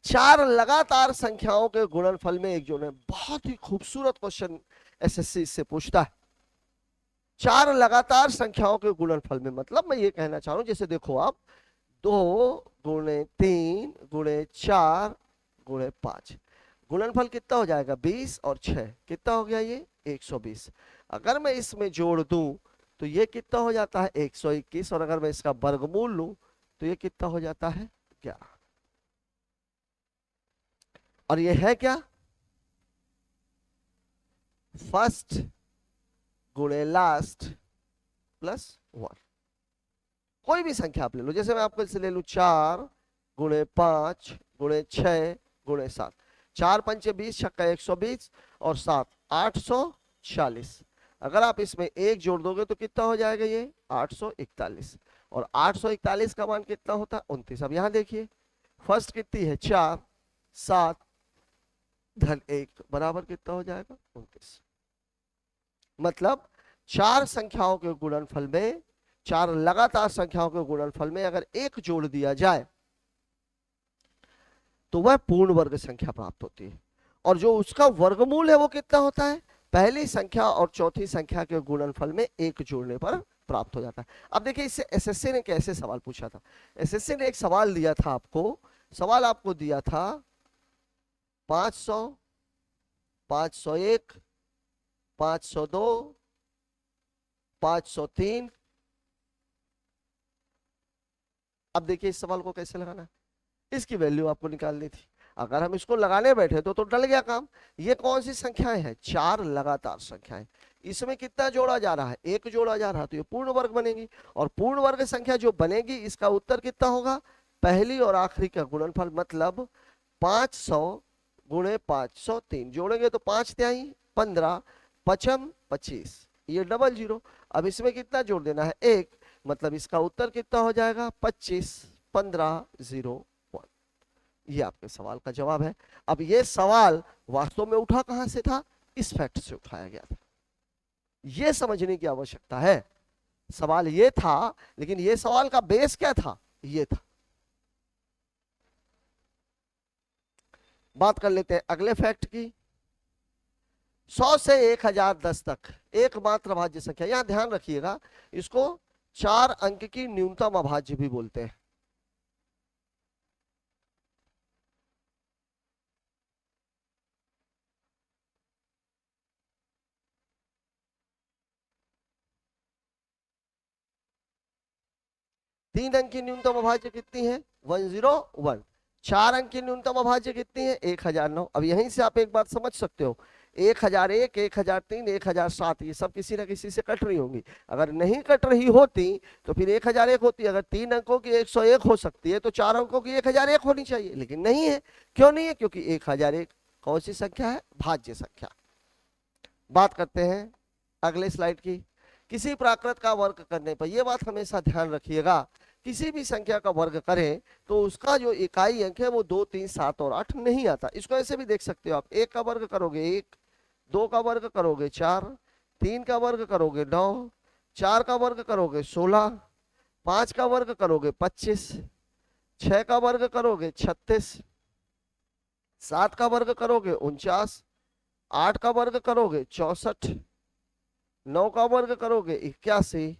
4 लगातार संख्याओं के गुणनफल में एक जोड़ है। बहुत ही खूबसूरत क्वेश्चन एसएससी इससे पूछता है। 4 लगातार संख्याओं के गुणनफल में, मतलब मैं ये कहना चाह रहा हूं, जैसे देखो आप 2 गुणे 3 गुणे 4 गुणे 5, गुणनफल कितना हो जाएगा? 20 और 6 कितना हो गया? ये 120। अगर मैं इसमें जोड़ दूं तो ये कितना हो जाता है? 121। और अगर मैं इसका वर्गमूल लूं तो ये कितना हो जाता है? 11। और ये है क्या? फर्स्ट गुणे लास्ट प्लस 1। कोई भी संख्या आप ले लो, जैसे मैं आपको इसे ले लू 4 गुणे 5 गुणे 6 गुणे 7। 4 पंचे 20, छक्का 120 और 7 840। अगर आप इसमें 1 जोड़ दोगे तो कितना हो जाएगा? ये 841। और 841 का मान कितना होता है? 29। अब यहां देखिए, फर्स्ट कितनी है? 4, 7 धन 1 बराबर कितना हो जाएगा? 29। मतलब 4 संख्याओं के गुणनफल में, 4 लगातार संख्याओं के गुणनफल में अगर 1 जोड़ दिया जाए तो वह पूर्ण वर्ग संख्या प्राप्त होती है। और जो उसका वर्गमूल है वो कितना होता है? पहली संख्या और चौथी संख्या के गुणनफल में 1 जोड़ने पर प्राप्त हो जाता है। अब देखिए इससे एसएससी ने कैसे सवाल पूछा था। एसएससी ने एक सवाल दिया था आपको, सवाल आपको दिया था 500, 501, 502, 503। अब देखिए इस सवाल को कैसे लगाना है, इसकी वैल्यू आपको निकालनी थी। अगर हम इसको लगाने बैठे तो डल गया काम। ये कौन सी संख्याएं हैं? 4 लगातार संख्याएं। इसमें कितना जोड़ा जा रहा है? 1 जोड़ा जा रहा है, तो ये पूर्ण वर्ग बनेगी। और पूर्ण वर्ग संख्या जो बनेगी, इसका उत्तर कितना होगा? पहली और आखिरी का गुणनफल। मतलब 500 गुणे 503, जोड़ेंगे तो 5 तिहाई 15, पचम 25, ये डबल जीरो। अब इसमें कितना जोड़ देना है 1, मतलब इसका उत्तर कितना हो जाएगा 25 15 0 1। ये आपके सवाल का जवाब है। अब ये सवाल वास्तव में उठा कहां से था, इस फैक्ट से उठाया गया था। ये समझने की आवश्यकता है, सवाल ये था, लेकिन ये सवाल का बेस क्या था, ये था। बात कर लेते हैं अगले फैक्ट की। 100 से 1010 तक एकमात्र अभाज्य संख्या, यहां ध्यान रखिएगा, इसको 4 अंक की न्यूनतम अभाज्य भी बोलते हैं। तीन अंक की न्यूनतम अभाज्य कितनी है 101। 4 अंक की न्यूनतम अभाज्य कितनी है 1009। अब यहीं से आप एक बात समझ सकते हो, 1001, 1003, 1007 ये सब किसी ना किसी से कट रही होंगी। अगर नहीं कट रही होती तो फिर 1001 होती। अगर 3 अंकों की 101 हो सकती है तो 4 अंकों की 1001 होनी चाहिए, लेकिन नहीं है। क्यों नहीं है, क्योंकि 1001 कौन सी संख्या है, भाज्य संख्या। बात करते हैं अगले स्लाइड की। किसी प्राकृत का वर्ग करने पर, यह बात हमेशा ध्यान रखिएगा, किसी भी संख्या का वर्ग करें तो उसका जो इकाई अंक है वो 2, 3, 7 और 8 नहीं आता। इसको ऐसे भी देख सकते हो आप, 1 का वर्ग करोगे 1, 2 का वर्ग करोगे 4, 3 का वर्ग करोगे 9, 4 का वर्ग करोगे 16, 5 का वर्ग करोगे 25, 6 का वर्ग करोगे 36, 7 का वर्ग करोगे 49, 8 का वर्ग करोगे 64, 9 का वर्ग करोगे 81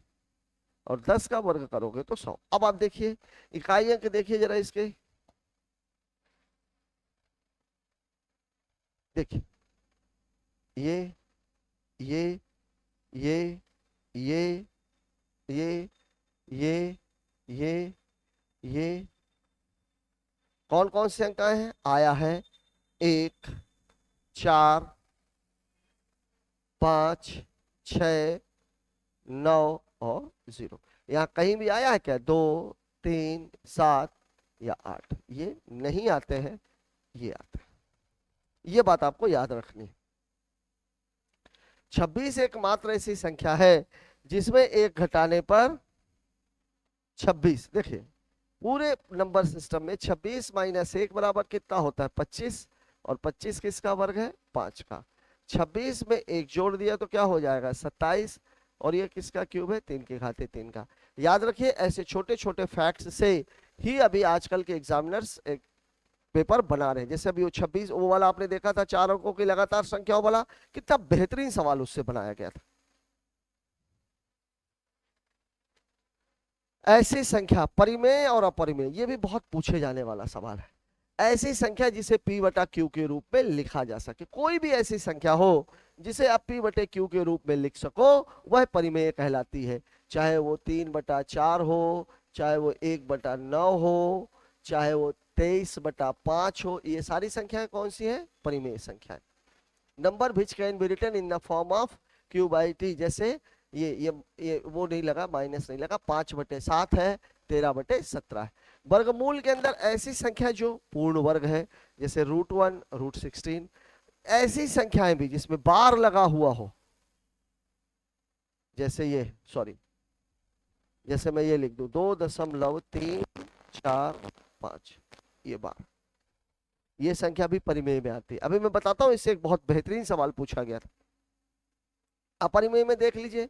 और 10 का वर्ग करोगे तो 100। अब आप देखिए इकाई अंक देखिए जरा इसके, देखिए ये ये ये ये ये ये ये कौन कौन से अंक आए हैं, आया है 1, 4, 5, 6, 9 और 0। यहाँ कहीं भी आया है क्या 2, 3, 7 या 8, ये नहीं आते हैं, ये आते हैं। ये बात आपको याद रखनी है। 26 एकमात्र ऐसी संख्या है जिसमें एक घटाने पर 26, देखिए पूरे नंबर सिस्टम में 26 माइनस 1 बराबर कितना होता है 25, और 25 किसका वर्ग है 5 का। 26 में 1 जोड़ दिया तो क्या हो जाएगा 27, और ये किसका क्यूब है 3 के घाते 3 का। याद रखिए ऐसे छोटे छोटे फैक्ट्स से ही अभी आजकल के एग्जामिनर्स एक पेपर बना रहे हैं। जैसे अभी वो 26 वो वाला आपने देखा था 4 अंकों की लगातार संख्याओं वाला, कितना बेहतरीन सवाल उससे बनाया गया था। ऐसी संख्या परिमेय और अपरिमेय, ये भी बहुत पूछे जाने वाला सवाल है। ऐसी संख्या जिसे p बटा q के रूप में लिखा जा सके, कोई भी ऐसी संख्या हो जिसे आप p बटे q के रूप में लिख सको वह परिमेय कहलाती है। चाहे वो 3/4 हो, चाहे वो 1/9 हो, चाहे वो 23/5 हो, ये सारी संख्याएं कौन सी हैं परिमेय संख्याएं। Number which can be written in the form of q/t, जैसे ये वो नहीं लगा, माइनस नहीं लगा, 5/7 है, 13/17 है। वर्गमूल के अंदर ऐसी संख्या जो पूर्ण वर्ग है, जैसे √1, √16, ऐसी संख्याएं भी जिसमें बार लगा हुआ हो, जैसे ये जैसे मैं ये लिख दूं 2.345, ये बार, ये संख्या भी परिमेय में आती है। अभी मैं बताता हूं, इससे एक बहुत बेहतरीन सवाल पूछा गया था। अपरिमेय में देख लीजिए,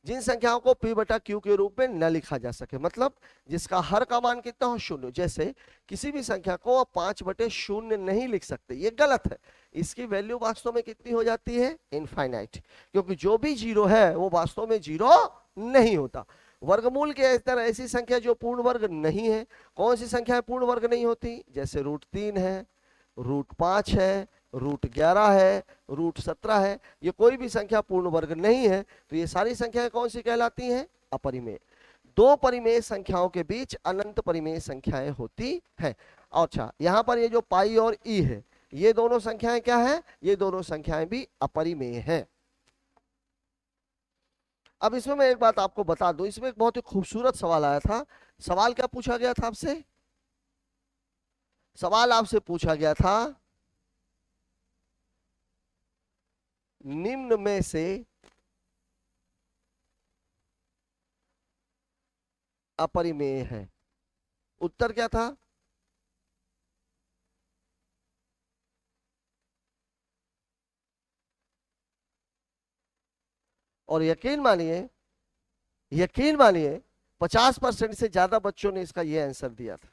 जिन संख्याओं को p बटा q के रूप में न लिखा जा सके, मतलब जिसका हर का मान कितना हो 0। जैसे किसी भी संख्या को आप 5/0 नहीं लिख सकते, ये गलत है। इसकी वैल्यू वास्तव में कितनी हो जाती है इनफाइनाइट, क्योंकि जो भी 0 है वो वास्तव में 0 नहीं होता। वर्गमूल के तरह ऐसी संख्या जो पूर्ण वर्ग नहीं है, कौन सी संख्या पूर्ण वर्ग नहीं होती, जैसे √3 है, √5 है, √11 है, √17 है, ये कोई भी संख्या पूर्ण वर्ग नहीं है, तो ये सारी संख्याएं कौन सी कहलाती हैं अपरिमेय। दो परिमेय संख्याओं के बीच अनंत परिमेय संख्याएं होती हैं। अच्छा, यहां पर ये जो पाई और ई है, ये दोनों संख्याएं क्या है, ये दोनों संख्याएं भी अपरिमेय हैं। अब इसमें मैं एक बात आपको बता दूं, इसमें एक बहुत ही खूबसूरत सवाल आया था। सवाल क्या पूछा गया था आपसे, सवाल आपसे पूछा गया था निम्न में से अपरिमेय है। उत्तर क्या था? और यकीन मानिए 50% से ज्यादा बच्चों ने इसका ये आंसर दिया था,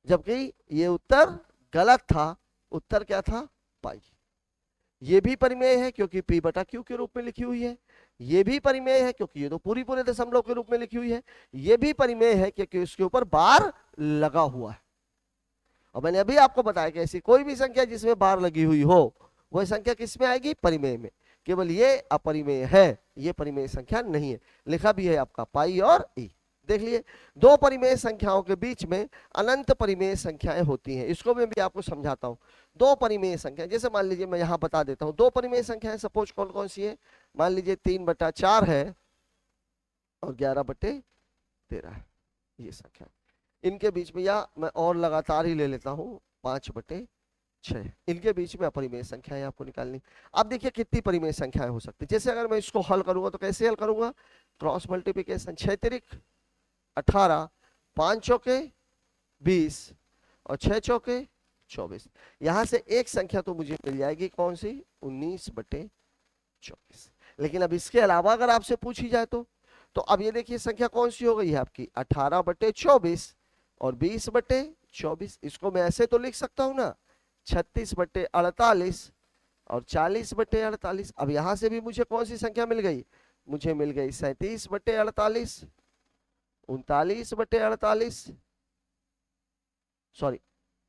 जबकि ये उत्तर गलत था। उत्तर क्या था? पाई। ये भी परिमेय है क्योंकि p बटा q के रूप में लिखी हुई है। ये भी परिमेय है क्योंकि ये तो पूरी पूरे दशमलव के रूप में लिखी हुई है। ये भी परिमेय है क्योंकि उसके ऊपर बार लगा हुआ है। और मैंने अभी आपको बताया कि ऐसी कोई भी संख्या जिसमें बार लगी हुई हो वह संख्या किस में आएगी? परिमेय में। केवल ये अपरिमेय है, ये परिमेय संख्या नहीं है। लिखा भी है आपका पाई और ई। देख लिए, दो परिमेय संख्याओं के बीच में अनंत परिमेय संख्याएं होती हैं। इसको मैं भी आपको समझाता हूं। दो परिमेय संख्या, जैसे मान लीजिए मैं यहां बता देता हूं, दो परिमेय संख्याएं सपोज कौन कौन सी है? मान लीजिए 3/4 है और 11/13 है, ये संख्या। इनके बीच में, या मैं और लगातार ही ले लेता हूं, 5/6, इनके बीच में अपरिमेय संख्याएं आपको निकालनी। अब देखिए कितनी परिमेय संख्याएं हो सकती है। जैसे अगर मैं इसको हल करूंगा तो कैसे हल करूंगा? क्रॉस मल्टीप्लिकेशन, 6 तिरिक 18, 5 चौके 20 और 6 चौके 24। यहां से एक संख्या तो मुझे मिल जाएगी, कौन सी? 19/24। लेकिन अब इसके अलावा अगर आपसे पूछी जाए तो अब ये देखिए संख्या कौन सी हो गई है आपकी? 18/24 और 20/24। इसको मैं ऐसे तो लिख सकता हूं ना, 36/48 और 40/48। अब यहां से भी मुझे कौन सी संख्या मिल गई? मुझे मिल गई 37/48, 39/48, सॉरी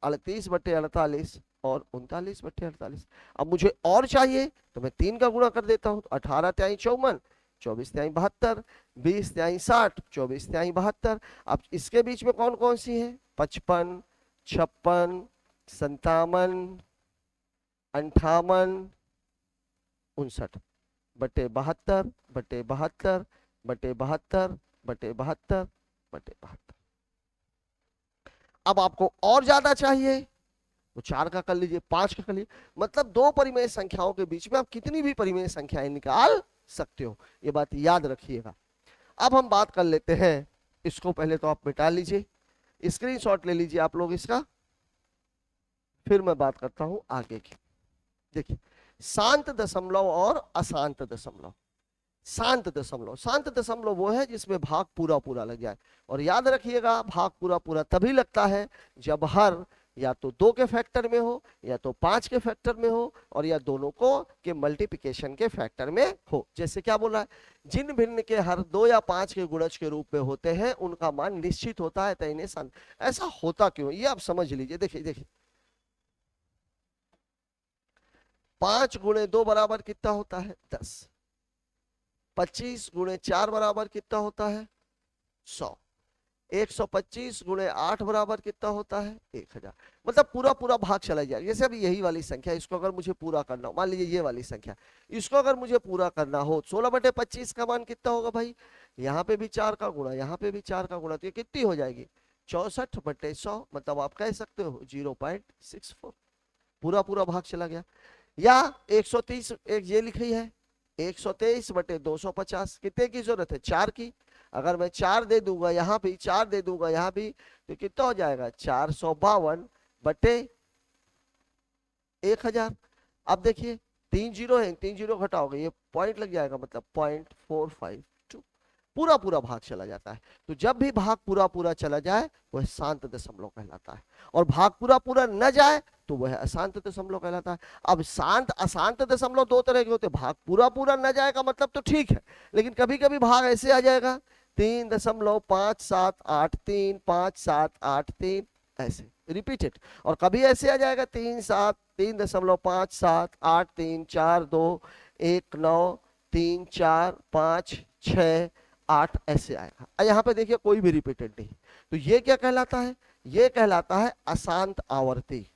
38/48 और 39/48। अब मुझे और चाहिए तो मैं 3 का गुणा कर देता हूं। 18 त्याई 54, 24 त्याई 72, 20 त्याई 60, 24 त्याई 72। अब इसके बीच में कौन कौन सी है? 55, 56, 57, 58, 59/72/72/72/72/72। अब आपको और ज्यादा चाहिए तो 4 का कर लीजिए, 5 का कर लीजिए। मतलब दो परिमेय संख्याओं के बीच में आप कितनी भी परिमेय संख्याएं निकाल सकते हो, ये बात याद रखिएगा। अब हम बात कर लेते हैं, इसको पहले तो आप मिटा लीजिए, स्क्रीनशॉट ले लीजिए आप लोग इसका, फिर मैं बात करता हूं आगे की। देखिए, शांत दशमलव और अशांत दशमलव। शांत दशमलव वो है जिसमें भाग पूरा पूरा लग जाए। और याद रखिएगा, भाग पूरा पूरा तभी लगता है जब हर या तो 2 के फैक्टर में हो, या तो 5 के फैक्टर में हो, और या दोनों को के मल्टीप्लिकेशन के फैक्टर में हो। जैसे क्या बोल रहा है? जिन भिन्न के हर 2 या 5 के गुणज के रूप में होते हैं उनका मान निश्चित होता है, तय शांत। ऐसा होता क्यों, ये आप समझ लीजिए। देखिए 5 × 2 बराबर कितना होता है? 10। 25 × 4 बराबर कितना होता है? 100। 125 × 8 बराबर कितना होता है? 1000। मतलब पूरा पूरा भाग चला जाए। जैसे अभी यही वाली संख्या, इसको अगर मुझे पूरा करना हो, मान लीजिए ये वाली संख्या, इसको अगर मुझे पूरा करना हो, 16/25 का मान कितना होगा भाई? यहाँ पे भी 4 का गुणा, यहाँ पे भी 4 का गुणा, तो ये कितनी हो जाएगी? 64/100। मतलब आप कह सकते हो 0.64। पूरा पूरा भाग चला गया। या 130, एक ये लिखी है 123/250। कितने की जरूरत है? 4 की। अगर मैं 4 दे दूंगा यहाँ भी, 4 दे दूंगा यहाँ भी, तो कितना हो जाएगा? 452/1000। अब देखिए 3 जीरो है, 3 जीरो घटाओगे, ये पॉइंट लग जाएगा, मतलब 0.452। पूरा पूरा भाग चला जाता है। तो जब भी भाग पूरा पूरा चला जाए वह शांत दशमलव कहलाता है, और भाग पूरा पूरा न जाए तो वह अशांत दशमलव कहलाता है। अब शांत अशांत दशमलव दो तरह के होते हैं। भाग पूरा पूरा न जाएगा मतलब तो ठीक है, लेकिन कभी कभी भाग ऐसे आ जाएगा 3.5783, 5783, ऐसे रिपीटेड। और कभी ऐसे आ जाएगा 3.5742193456 ऐसे आएगा। यहाँ पे देखिए कोई भी रिपीटेड नहीं। तो ये क्या कहलाता है? ये कहलाता है अशांत आवर्ती।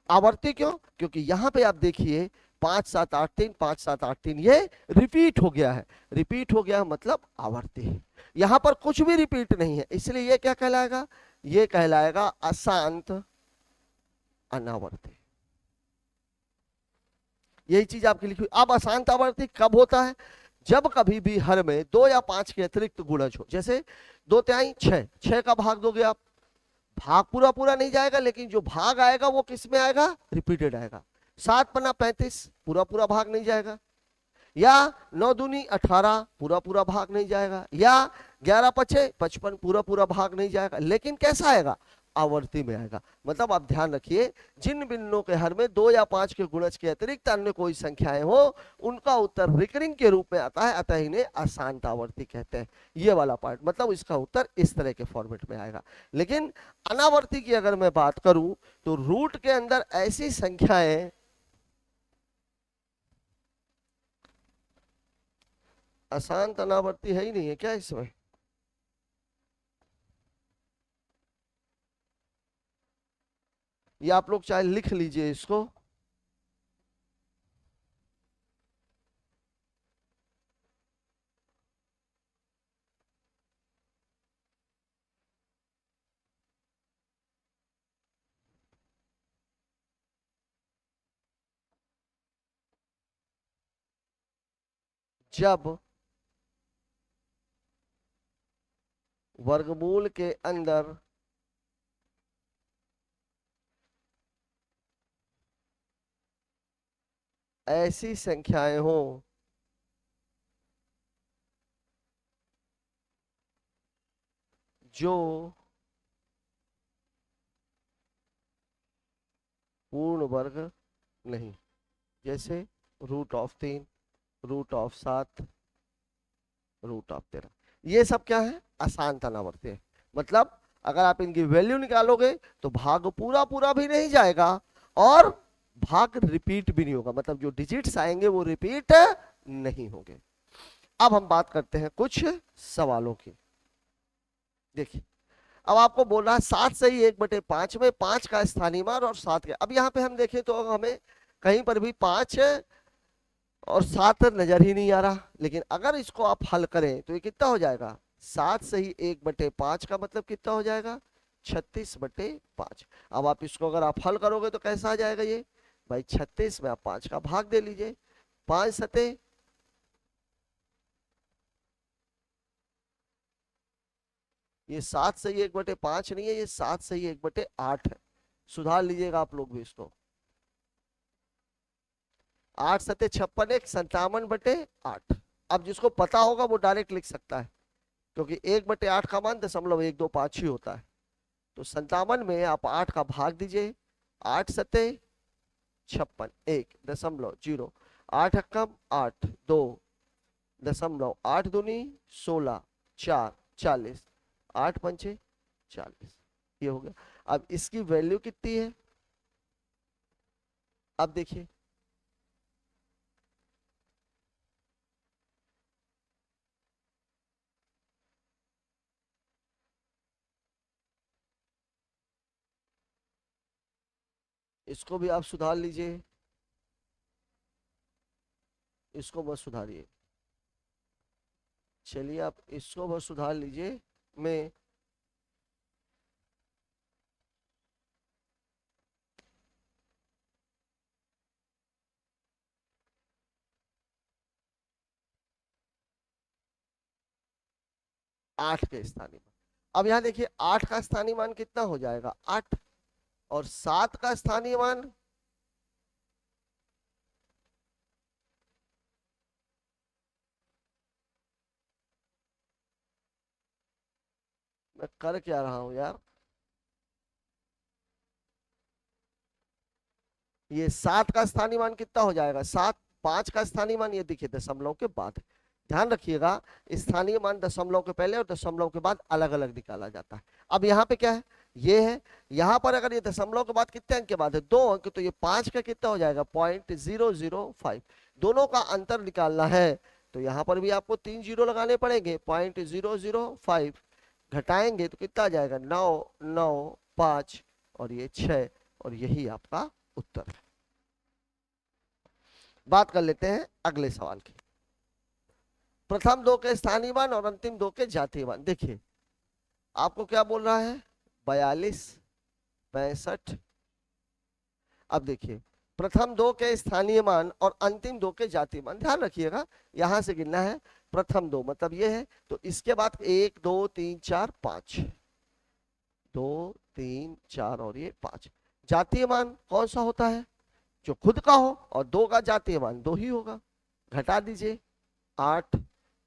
आवर्ती क्यों? क्योंकि यहां पे आप देखिए 5783, 5783, ये रिपीट हो गया है। रिपीट हो गया मतलब आवर्ती है। यहां पर कुछ भी रिपीट नहीं है, इसलिए ये क्या कहलाएगा? ये कहलाएगा अशांत अनावर्ती। यही चीज आपकी लिखी हुई। अब अशांत आवर्ती कब होता है? जब कभी भी हर में 2 या 5 के अतिरिक्त गुणज हो। जैसे 2 तिहाई 6, 6 का भाग दोगे आप, भाग पूरा पूरा नहीं जाएगा, लेकिन जो भाग आएगा वो किस में आएगा? रिपीटेड आएगा। 7 पन्ना 35, पूरा पूरा भाग नहीं जाएगा। या 9 दूनी 18, पूरा पूरा भाग नहीं जाएगा। या 11 पचे 55, पूरा पूरा भाग नहीं जाएगा, लेकिन कैसा आएगा? आवर्ती में आएगा। मतलब आप ध्यान रखिए, जिन बिंदुओं के हर में 2 या 5 के गुणज के अतिरिक्त अन्य कोई संख्याएं हो, उनका उत्तर रिकरिंग के रूप में आता है, अतः इन्हें अशांत आवर्ती कहते हैं। ये वाला पार्ट, मतलब इसका उत्तर इस तरह के फॉर्मेट में आएगा। लेकिन अनावर्ती की अगर मैं बात करूं, तो रूट के अंदर ऐसी संख्याएं, अशांत अनावर्ती है ही नहीं है क्या इसमें? ये आप लोग चाहे लिख लीजिए इसको। जब वर्गमूल के अंदर ऐसी संख्याएं हो जो पूर्ण वर्ग नहीं, जैसे √3, √7, √13, ये सब क्या है? अशांत अनावर्ती है। मतलब अगर आप इनकी वैल्यू निकालोगे तो भाग पूरा पूरा भी नहीं जाएगा और भाग रिपीट भी नहीं होगा, मतलब जो डिजिट्स आएंगे वो रिपीट नहीं होंगे। अब हम बात करते हैं कुछ सवालों की। देखिए, अब आपको बोला है 7 से ही 1/5 में 5 का स्थानीय मान और 7 के। अब यहाँ पे हम देखें तो हमें कहीं पर भी 5 और 7 नजर ही नहीं आ रहा, लेकिन अगर इसको आप हल करें तो ये कितना हो जाएगा? 7 से ही 1/5 का मतलब कितना हो जाएगा? 36/5। अब आप इसको अगर आप हल करोगे तो कैसा आ जाएगा ये भाई? 36 में आप 5 का भाग दे लीजिए, 5 सते, ये 7 से ही 1/5 नहीं है, ये 7 से ही 1/8 है। सुधार लीजिएगा आप लोग भी इसको। 8 सते 56, 1 57/8। अब जिसको पता होगा वो डायरेक्ट लिख सकता है, क्योंकि 1/8 का मान 0.125 ही होता है। तो 57 में आप 8 का भाग दीजिए, 8 सते 56, 1.0, 8 हक्कम 8, 2.8 दूनी 16, 4 40, 8 पंचे 40, ये हो गया। अब इसकी वैल्यू कितनी है? अब देखिए, इसको भी आप सुधार लीजिए, इसको बस सुधारिए। चलिए आप इसको बस सुधार लीजिए। मैं आठ के स्थानीय मान, अब यहां देखिए 8 का स्थानीय मान कितना हो जाएगा? 8। और 7 का स्थानीय मान मैं कर क्या रहा हूं यार? ये 7 का स्थानीय मान कितना हो जाएगा? 7। 5 का स्थानीय मान ये देखिए दशमलव के बाद, ध्यान रखिएगा, स्थानीय मान दशमलव के पहले और दशमलव के बाद अलग अलग निकाला जाता है। अब यहाँ पे क्या है? ये है, यहाँ पर अगर ये दशमलव के बाद कितने अंक के बाद है? 2 अंक, तो ये 5 का कितना हो जाएगा? 0.005। दोनों का अंतर निकालना है तो यहाँ पर भी आपको 3 जीरो लगाने पड़ेंगे। 0.005 घटाएंगे तो कितना आ जाएगा? 9, 9, 5 और ये 6, और यही आपका उत्तर है। बात कर लेते हैं अगले सवाल की। प्रथम 2 के स्थानीय मान और अंतिम 2 के जातीय मान। देखिए आपको क्या बोल रहा है? 42, 65, अब देखिए, प्रथम दो के स्थानीय मान और अंतिम दो के जातीय मान, ध्यान रखिएगा यहां से गिनना है। प्रथम दो मतलब ये है, तो इसके बाद 1 2 3 4 5, 2 3 4 और ये 5। जातीय मान कौन सा होता है? जो खुद का हो, और दो का जातीय मान 2 ही होगा। घटा दीजिए, 8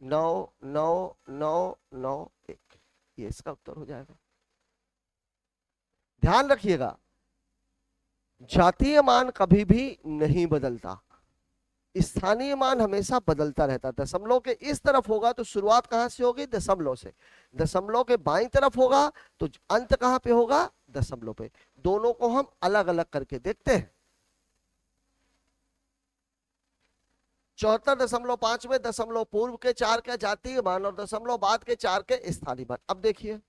9 9 9 9 1, ये इसका उत्तर हो जाएगा। ध्यान रखिएगा, जातीय मान कभी भी नहीं बदलता, स्थानीय मान हमेशा बदलता रहता। दशमलव के इस तरफ होगा तो शुरुआत कहां से होगी? दशमलव से। दशमलव के बाईं तरफ होगा तो अंत कहां पे होगा? दशमलव पे। दोनों को हम अलग अलग करके देखते हैं। 74.5 में दशमलव पूर्व के 4 के जातीय मान और दशमलव बाद के 4 के स्थानीय मान। अब देखिए,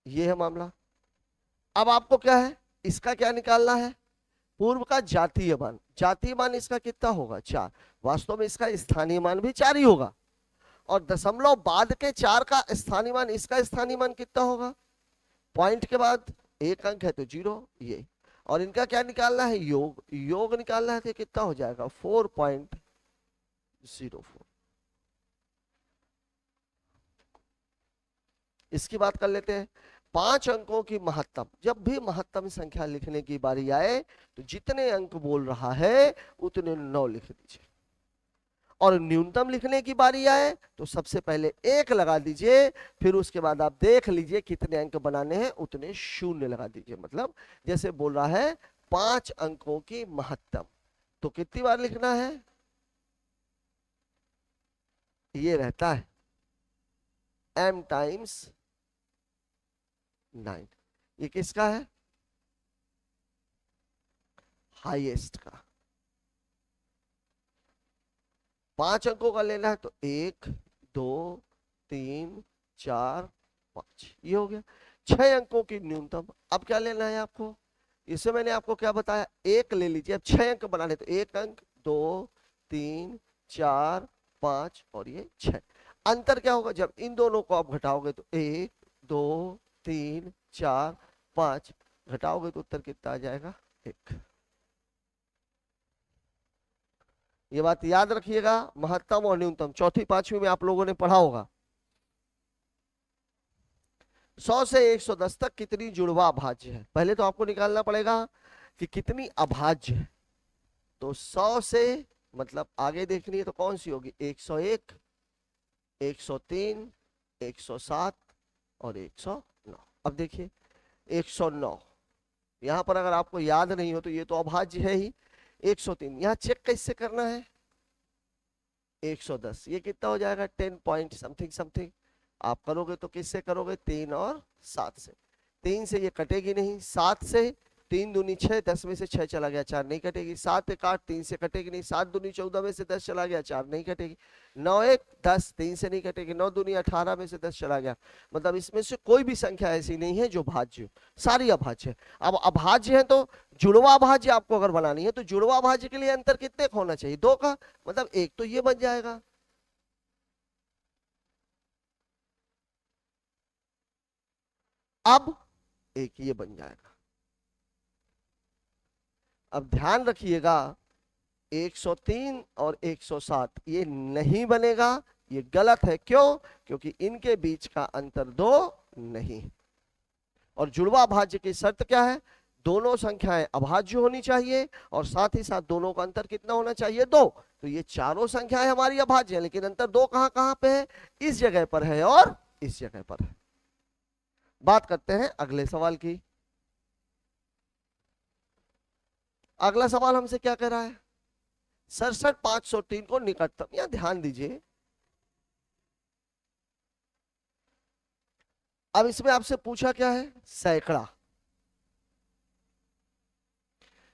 ये है मामला। अब आपको क्या है, इसका क्या निकालना है? पूर्व का जातीय मान। जातीय मान इसका कितना होगा? 4। वास्तव में इसका स्थानीय मान भी 4 ही होगा। और दशमलव बाद के 4 का स्थानीय मान, इसका स्थानीय मान कितना होगा? पॉइंट के बाद एक अंक है तो 0, ये। और इनका क्या निकालना है? योग। योग निकालना है तो कितना हो जाएगा? 4.04। इसकी बात कर लेते हैं। 5 अंकों की महत्तम। जब भी महत्तम संख्या लिखने की बारी आए तो जितने अंक बोल रहा है उतने 9 लिख दीजिए, और न्यूनतम लिखने की बारी आए तो सबसे पहले 1 लगा दीजिए, फिर उसके बाद आप देख लीजिए कितने अंक बनाने हैं, उतने 0 लगा दीजिए। मतलब जैसे बोल रहा है 5 अंकों की महत्तम, तो कितनी बार लिखना है? ये रहता है m टाइम्स 9। ये किसका है? हाईएस्ट का। 5 अंकों का लेना है तो 1 2 3 4 5, ये हो गया। 6 अंकों की न्यूनतम। अब क्या लेना है आपको? इसे मैंने आपको क्या बताया? 1 ले लीजिए। अब 6 अंक बनाने तो 1 अंक 2 3 4 5 और ये 6। अंतर क्या होगा? जब इन दोनों को आप घटाओगे तो 1 2 3 4 5, घटाओगे तो उत्तर कितना आ जाएगा? 1। ये बात याद रखिएगा, महत्तम और न्यूनतम चौथी पांचवी में आप लोगों ने पढ़ा होगा। 100 से 110 तक कितनी जुड़वा अभाज्य है? पहले तो आपको निकालना पड़ेगा कि कितनी अभाज्य है। तो 100 से मतलब आगे देखनी है तो कौन सी होगी? 101 103 107 और 109। अब देखिए 109, यहां पर अगर आपको याद नहीं हो तो ये तो अभाज्य है ही। 103 यहां चेक कैसे करना है? 110 ये कितना हो जाएगा? 10 पॉइंट समथिंग समथिंग। आप करोगे तो किससे करोगे? 3 और 7 से। 3 से ये कटेगी नहीं, 7 से। 3 दूनी 6, 10 में से 6 चला गया, 4 नहीं कटेगी। 7 1 8, 3 से कटेगी नहीं। 7 दूनी 14 में से 10 चला गया, 4 नहीं कटेगी। 9 1 10, 3 से नहीं कटेगी। 9 दूनी 18 में से 10 चला गया। मतलब इसमें से कोई भी संख्या ऐसी नहीं है जो भाज्य हो, सारी अभाज्य है। अब अभाज्य है तो जुड़वा अभाज्य आपको अगर बनानी है तो जुड़वा अभाज्य के लिए अंतर कितने का होना चाहिए? 2 का। मतलब 1 तो ये बन जाएगा। अब 1 ये बन जाएगा। अब ध्यान रखिएगा, 103 और 107 ये नहीं बनेगा, ये गलत है। क्यों? क्योंकि इनके बीच का अंतर 2 नहीं। और जुड़वा अभाज्य की शर्त क्या है? दोनों संख्याएं अभाज्य होनी चाहिए और साथ ही साथ दोनों का अंतर कितना होना चाहिए? 2। तो ये चारों संख्याएं हमारी अभाज्य है, लेकिन अंतर 2 कहां कहां पे है? इस जगह पर है और इस जगह पर है। बात करते हैं अगले सवाल की। अगला सवाल हमसे क्या कह रहा है? 67 503 को निकटतम। यहां ध्यान दीजिए, अब इसमें आपसे पूछा क्या है? सैकड़ा।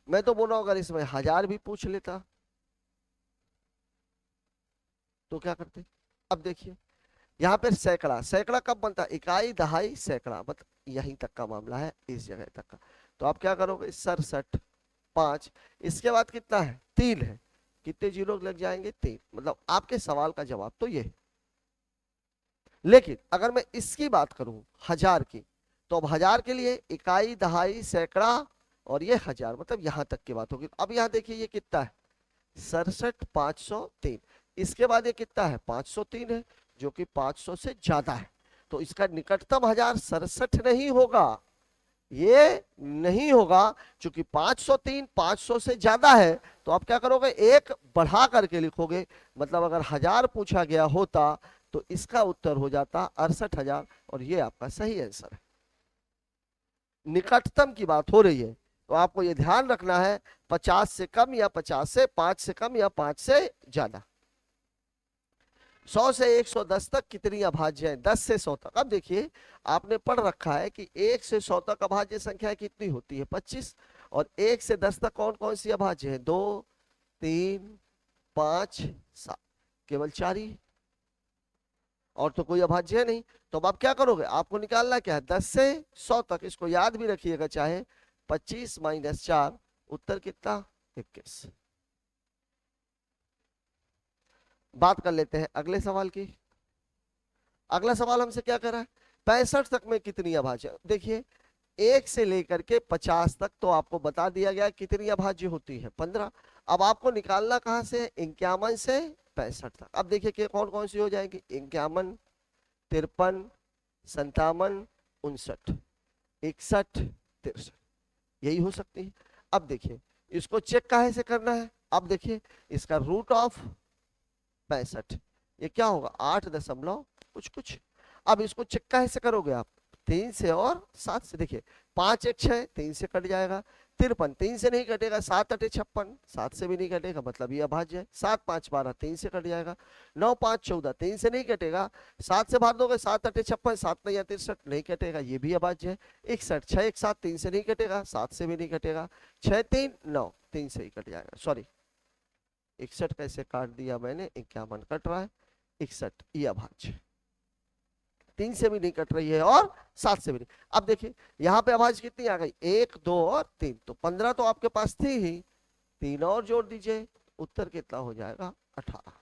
मैं तो बोल रहा हूं अगर इसमें 1000 भी पूछ लेता तो क्या करते? अब देखिए यहां पर सैकड़ा, सैकड़ा कब बनता है? इकाई दहाई सैकड़ा, मतलब यहीं तक का मामला है, इस जगह तक का। तो आप क्या करोगे? 67 5, इसके बाद कितना है? 3 है। कितने जीरो लग जाएंगे? 3। मतलब आपके सवाल का जवाब तो ये है। लेकिन अगर मैं इसकी बात करूं 1000 की, तो अब 1000 के लिए इकाई, दहाई, सैकड़ा और ये 1000, मतलब यहां तक की बात होगी। अब यहाँ देखिए ये कितना है, 67,503। इसके बाद ये कितना है, 503 है, जो कि 500 से ज्यादा है। तो इसका निकटतम 1000 67 नहीं होगा, ये नहीं होगा, क्योंकि 503 500 से ज्यादा है। तो आप क्या करोगे, एक बढ़ा करके लिखोगे। मतलब अगर 1000 पूछा गया होता तो इसका उत्तर हो जाता 68,000, और ये आपका सही आंसर है। निकटतम की बात हो रही है, तो आपको ये ध्यान रखना है 50 से कम या 50 से 5 से कम या 5 से ज्यादा। 100 से 110 तक कितनी अभाज्य है, 10 से 100 तक। अब देखिए आपने पढ़ रखा है कि 1 से 100 तक अभाज्य संख्या कितनी होती है, 25। और 1 से 10 तक कौन कौन सी अभाज्य है, 2, 3, 5, 7, केवल 4 ही, और तो कोई अभाज्य है नहीं। तो अब आप क्या करोगे, आपको निकालना क्या है, 10 से 100 तक। इसको याद भी रखिएगा, चाहे 25 - 4, उत्तर कितना, 21। बात कर लेते हैं अगले सवाल की। अगला सवाल हमसे क्या कर रहा है, 65 तक में कितनी अभाज्य। देखिए 1 से लेकर के 50 तक तो आपको बता दिया गया कितनी अभाज्य होती है, 15। अब आपको निकालना कहां से, 51 से 65 तक। अब देखिए कि कौन कौन सी हो जाएगी, 51, 53, 57, 59, 61, 63, यही हो सकती है। अब देखिए इसको चेक काहे से करना है, अब देखिए इसका रूट ऑफ 65 ये क्या होगा, 8 दशमलव कुछ कुछ। अब इसको चेक काहे से करोगे आप, 3 से और 7 से। देखिए 5 1 6, 3 से कट जाएगा। 53 3 से नहीं कटेगा, 7 8 56, 7 से भी नहीं कटेगा, मतलब ये अभाज्य है। 7 5 12, 3 से कट जाएगा। 9 5 14, 3 से नहीं कटेगा, 7 से भाग दोगे, 7 8 56, 7 9 63, नहीं कटेगा, ये भी अभाज्य है। 61 6 1 7, 3 से नहीं कटेगा, 7 से भी नहीं कटेगा। 6 3 9, 3 से ही कट जाएगा, सॉरी 61 कैसे काट दिया मैंने, 51 कट रहा है, 61 ये अभाज्य, 3 से भी नहीं कट रही है और 7 से भी नहीं। अब देखिए यहाँ पे आवाज कितनी आ गई, 1 2 और 3, तो 15 तो आपके पास थी ही, 3 और जोड़ दीजिए, उत्तर कितना हो जाएगा, 18।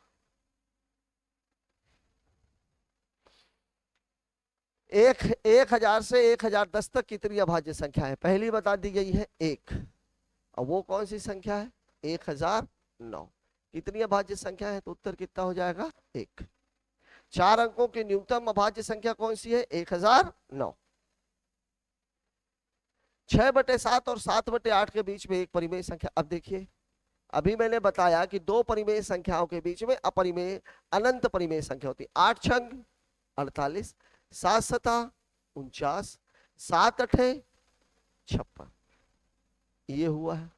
एक 1000 से 1010 तक कितनी अभाज्य संख्या है, पहली बता दी गई है 1। अब वो कौन सी संख्या है, 1009। कितनी अभाज्य संख्या है, तो उत्तर कितना हो जाएगा, 1। 4 अंकों की न्यूनतम अभाज्य संख्या कौन सी है, 1009। 6/7 और 7/8 के बीच में एक परिमेय संख्या। अब देखिए अभी मैंने बताया कि दो परिमेय संख्याओं के बीच में अपरिमेय अनंत परिमेय संख्या होती है। 8 छंग 48, 7 सता 49, 7 अठे 56, ये हुआ है।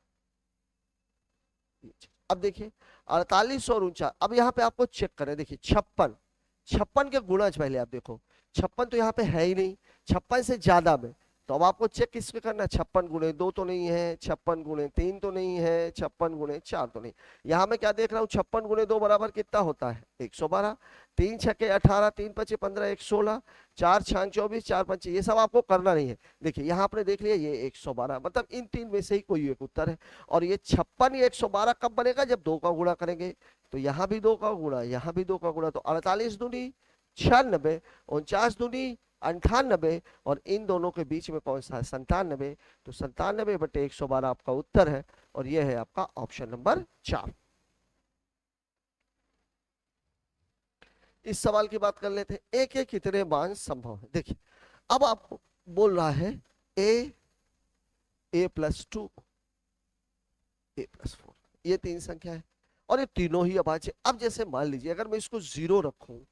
अब देखिए 48 और 49, अब यहाँ पे आपको चेक करें, देखिए 56 के गुणज पहले आप देखो, 56 तो यहाँ पे है ही नहीं, 56 से ज्यादा में, तो अब आपको चेक किस पे करना है, 56 गुणे 2 तो नहीं है, 56 गुणे 3 तो नहीं है, 56 गुणे 4 तो नहीं। यहाँ मैं क्या देख रहा हूँ, 56 गुणे 2 बराबर कितना होता है, 112। 3 छके 18, 3 पचे 15, 116, 4 छांग 24, 4 पंचे, ये सब आपको करना नहीं है। देखिए यहाँ आपने देख लिया ये 112, मतलब इन तीन में से ही कोई एक उत्तर है। और ये 56 या 112 कब बनेगा, जब 2 का गुणा करेंगे, तो यहाँ भी 2 का गुणा, यहाँ भी 2 का गुणा, तो 48 दूनी 96, 49 दूनी 98, और इन दोनों के बीच में कौन सा है, 97। तो 97/112 आपका उत्तर है, और यह है आपका ऑप्शन नंबर 4। इस सवाल की बात कर लेते हैं, ए के कितने मान संभव है। देखिए अब आपको बोल रहा है a+2, a+4, ये 3 संख्या है और ये तीनों ही अभाज्य। अब जैसे मान लीजिए अगर मैं इसको 0 रखूं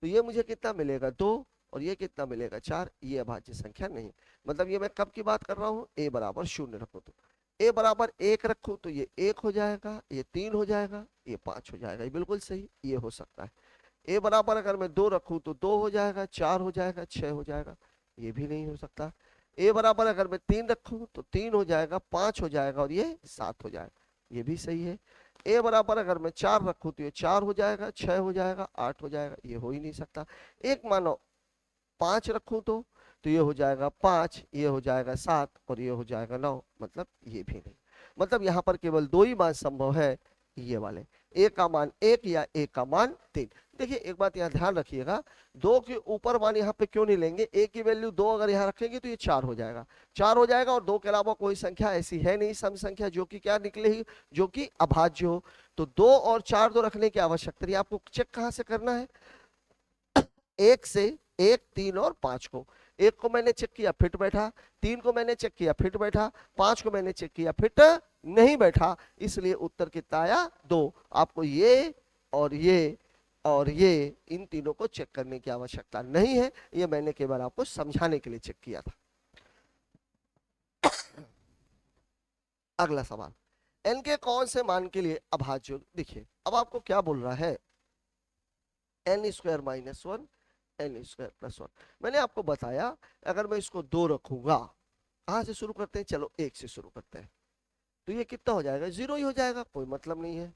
तो ये मुझे कितना मिलेगा, 2, और ये कितना मिलेगा, 4, ये अभाज्य संख्या नहीं। मतलब ये मैं कब की बात कर रहा हूँ, a बराबर 0 रखो, तो a बराबर 1 रखूं तो ये 1 हो जाएगा, ये 3 हो जाएगा, ये 5 हो जाएगा, ये बिल्कुल सही, ये हो सकता है। a बराबर अगर मैं 2 रखूं तो 2 हो जाएगा, 4 हो जाएगा, 6 हो जाएगा, ये भी नहीं हो सकता। a बराबर अगर मैं 3 रखूं तो 3 हो जाएगा, 5 हो जाएगा, और ये 7 हो जाएगा, ये भी सही है। a बराबर अगर मैं 4 रखूं तो ये 4 हो जाएगा, 6 हो जाएगा, 8 हो जाएगा, ये हो ही नहीं सकता। एक मानो 5 रखूं तो ये हो जाएगा 5, ये हो जाएगा 7, और ये हो जाएगा 9, मतलब ये भी नहीं। मतलब यहाँ पर केवल 2 ही मान संभव है, ये वाले। ए का मान 1 या ए का मान 3। देखिए एक बात यहाँ ध्यान रखिएगा, 2 के ऊपर मान यहाँ पे क्यों नहीं लेंगे, ए की वैल्यू 2 अगर यहाँ रखेंगे तो ये 4 हो जाएगा, 4 हो जाएगा। और 2 के अलावा कोई संख्या ऐसी है नहीं सम संख्या जो कि क्या निकलेगी, जो कि अभाज्य हो। तो 2 और 4 तो रखने की आवश्यकता नहीं, आपको चेक कहाँ से करना है, 1 से 1, 3 और 5 को। 1 को मैंने चेक किया फिट बैठा, 3 को मैंने चेक किया फिट बैठा, 5 को मैंने चेक किया फिट नहीं बैठा, इसलिए उत्तर कितना आया 2। आपको ये और ये और ये इन तीनों को चेक करने की आवश्यकता नहीं है, ये मैंने केवल आपको समझाने के लिए चेक किया था। अगला सवाल, n के कौन से मान के लिए अभाज्य, देखिए अब आपको क्या बोल रहा है, n square minus 1 n square plus 1। मैंने आपको बताया अगर मैं इसको 2 रखूंगा, कहां से शुरू करते हैं, चलो 1 से शुरू करते हैं, तो ये कितना हो जाएगा, 0 ही हो जाएगा, कोई मतलब नहीं है।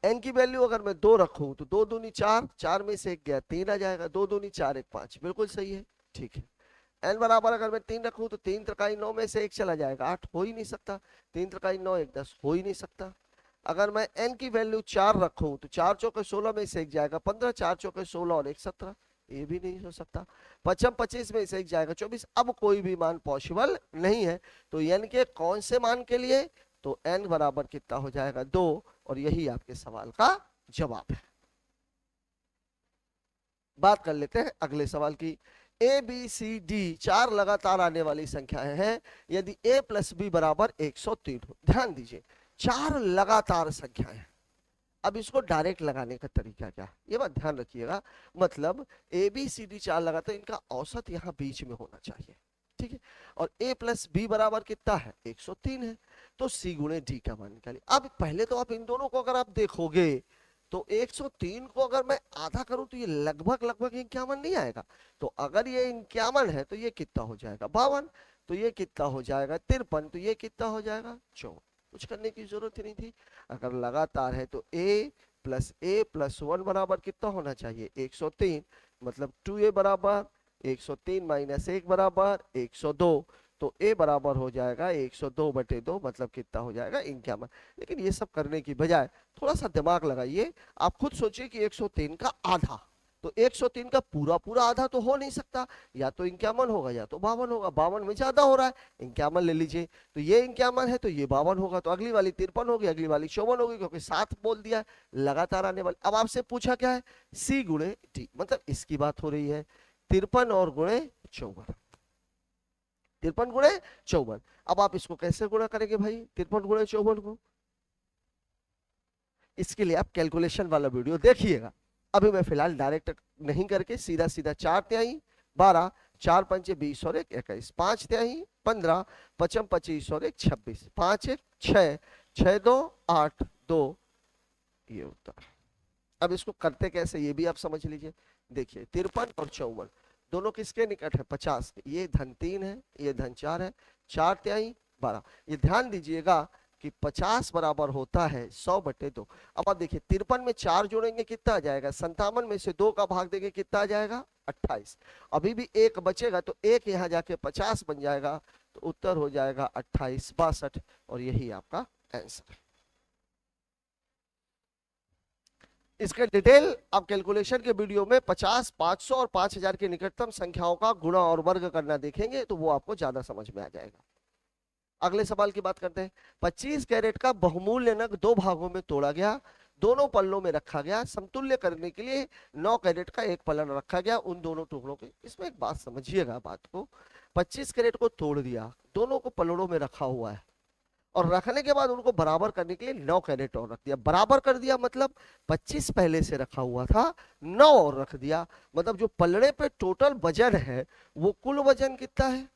n की वैल्यू अगर मैं 2 रखूं तो 2 दूनी 4, 4 में से 1 गया 3 आ जाएगा, 2 दूनी 4 1 5, बिल्कुल सही है, ठीक है। n बराबर अगर मैं 3 रखूं तो 3 त्रिकाई 9 में से 1 चला जाएगा, 8 हो ही नहीं सकता, 3 त्रिकाई 9 1 10 हो ही नहीं सकता। अगर मैं n की वैल्यू 4 रखूं तो 4 चौके 16 में से 1 जाएगा 15, 4 चौके 16 और 1 17, ये भी नहीं हो सकता। 25 25 में से 1 जाएगा 24, अब कोई भी मान पॉसिबल नहीं है। तो n के कौन से मान के लिए, तो n बराबर कितना हो जाएगा 2, और यही आपके सवाल का जवाब है। बात कर लेते हैं अगले सवाल की। ए बी सी डी 4 लगातार आने वाली संख्याएं हैं, यदि a प्लस बी बराबर 103 हो। ध्यान दीजिए 4 लगातार संख्याएं, अब इसको डायरेक्ट लगाने का तरीका क्या, ये बात ध्यान रखिएगा। मतलब ए बी सी डी 4 लगातार, इनका औसत यहाँ बीच में होना चाहिए, ठीक है। और a प्लस बी बराबर कितना है, 103 है, तो c गुणे डी का मान निकालिए। अब पहले तो आप इन दोनों को अगर आप देखोगे तो 103 को अगर मैं आधा करूं तो ये लगभग लगभग 51 नहीं आएगा, तो अगर ये 51 है तो ये कितना हो जाएगा 52, तो ये कितना हो जाएगा 53, तो ये कितना हो जाएगा 54। कुछ करने की जरूरत ही नहीं थी। अगर लगातार है तो a प्लस 1 बराबर कितना होना चाहिए 103, मतलब 2a बराबर 103 माइनस 1 बराबर 102, तो a बराबर हो जाएगा 102/2, मतलब कितना हो जाएगा 51। लेकिन ये सब करने की बजाय थोड़ा सा दिमाग लगाइए, आप खुद सोचिए कि 103 का आधा, तो 103 का पूरा पूरा आधा तो हो नहीं सकता, या तो 51 होगा या तो 52 होगा, 52 में ज्यादा हो रहा है, 51 ले लीजिए, तो ये 51 है तो ये 52 होगा, तो अगली वाली 53 होगी, अगली वाली 54 होगी, क्योंकि 7 बोल दिया लगातार आने वाली। अब आपसे पूछा क्या है, सी गुणे डी, मतलब इसकी बात हो रही है 53 और गुणे 54, 53 गुणे 54। अब आप इसको कैसे गुणा करेंगे भाई 53 गुणे 54 को, इसके लिए आप कैलकुलेशन वाला वीडियो देखिएगा। अभी मैं फिलहाल डायरेक्ट नहीं करके सीधा सीधा 4 तिहाई 12, 4 पंचे 20 और 1 21, 5 तिहाई 15, 55 25 और 1 26, 5 1 6, 6 2 8 2, ये उत्तर। अब इसको करते कैसे ये भी आप समझ लीजिए। देखिए 53 और 54 दोनों किसके निकट है 50 के, ये धन 3 है ये धन 4 है, 4 तिहाई 12। ये ध्यान दीजिएगा कि 50 बराबर होता है 100/2। अब आप देखिए 53 में 4 जोड़ेंगे कितना आ जाएगा, 57 में से 2 का भाग देंगे कितना आ जाएगा 28। अभी भी 1 बचेगा तो 1 यहाँ जाके 50 बन जाएगा, तो उत्तर हो जाएगा 28 62, और यही आपका आंसर। इसका डिटेल आप कैलकुलेशन के वीडियो में 50, 500 और 5000 की निकटतम संख्याओं का गुणा और वर्ग करना देखेंगे तो वो आपको ज्यादा समझ में आ जाएगा। अगले सवाल की बात करते हैं। 25 कैरेट का बहुमूल्य नग 2 भागों में तोड़ा गया, दोनों पल्लों में रखा गया, समतुल्य करने के लिए 9 कैरेट का एक पल्ला रखा गया उन दोनों टुकड़ों के। इसमें एक बात समझिएगा बात को, 25 कैरेट को तोड़ दिया, दोनों को पल्लों में रखा हुआ है, और रखने के बाद उनको बराबर करने के लिए 9 कैरेट और रख दिया। बराबर कर दिया मतलब 25 पहले से रखा हुआ था, 9 और रख दिया, मतलब जो पलड़े पे टोटल वजन है वो कुल वजन कितना है,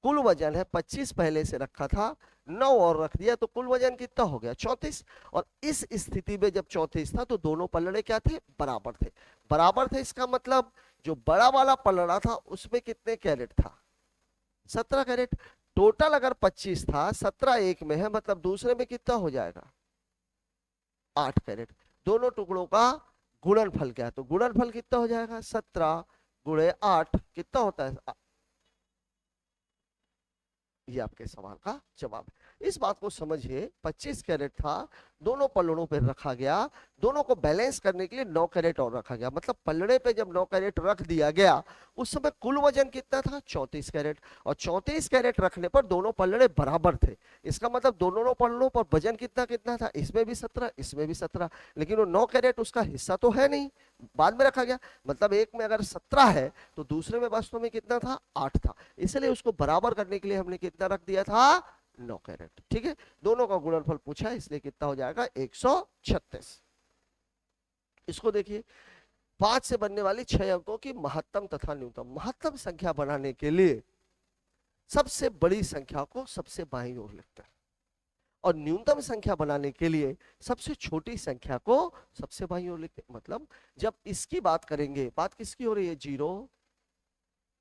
कुल वजन है 25 पहले से रखा था, 9 और रख दिया, तो कुल वजन कितना हो गया 34। और इस स्थिति में जब 34 था तो दोनों पलड़े क्या थे, बराबर थे। बराबर थे इसका मतलब जो बड़ा वाला पलड़ा था उसमें कितने कैरेट था 17 कैरेट। टोटल अगर 25 था, 17 एक में है, मतलब दूसरे में कितना हो जाएगा 8 कैरेट। दोनों टुकड़ों का गुणनफल क्या है, तो गुणनफल कितना हो जाएगा 17 गुणे 8 कितना होता है, ये आपके सवाल का जवाब है। इस बात को समझिए, 25 कैरेट था, दोनों पलड़ों पे रखा गया, दोनों को बैलेंस करने के लिए 9 कैरेट और रखा गया। मतलब पलड़े पे जब 9 कैरेट रख दिया गया उस समय कुल वजन कितना था? 34 कैरेट। और 34 कैरेट रखने पर दोनों पलड़े बराबर थे। इसका मतलब दोनों पलड़ों पर वजन कितना कितना था? इसमें भी 17, इसमें भी 17। लेकिन वो 9 कैरेट उसका हिस्सा तो है नहीं, बाद में रखा गया। मतलब एक में अगर 17 है तो दूसरे में वास्तव में कितना था? 8 था। इसलिए उसको बराबर करने के लिए हमने कितना रख दिया था? 9 कैरेट। ठीक है, दोनों का गुणनफल पूछा है, इसलिए कितना हो जाएगा? 136। इसको देखिए, 5 से बनने वाली 6 अंकों की महत्तम तथा न्यूनतम। महत्तम संख्या बनाने के लिए सबसे बड़ी संख्या को सबसे बाईं ओर लिखते हैं, और न्यूनतम संख्या बनाने के लिए सबसे छोटी संख्या को सबसे बाईं ओर लिखते हैं। मतलब जब इसकी बात करेंगे, बात किसकी हो रही है? 0,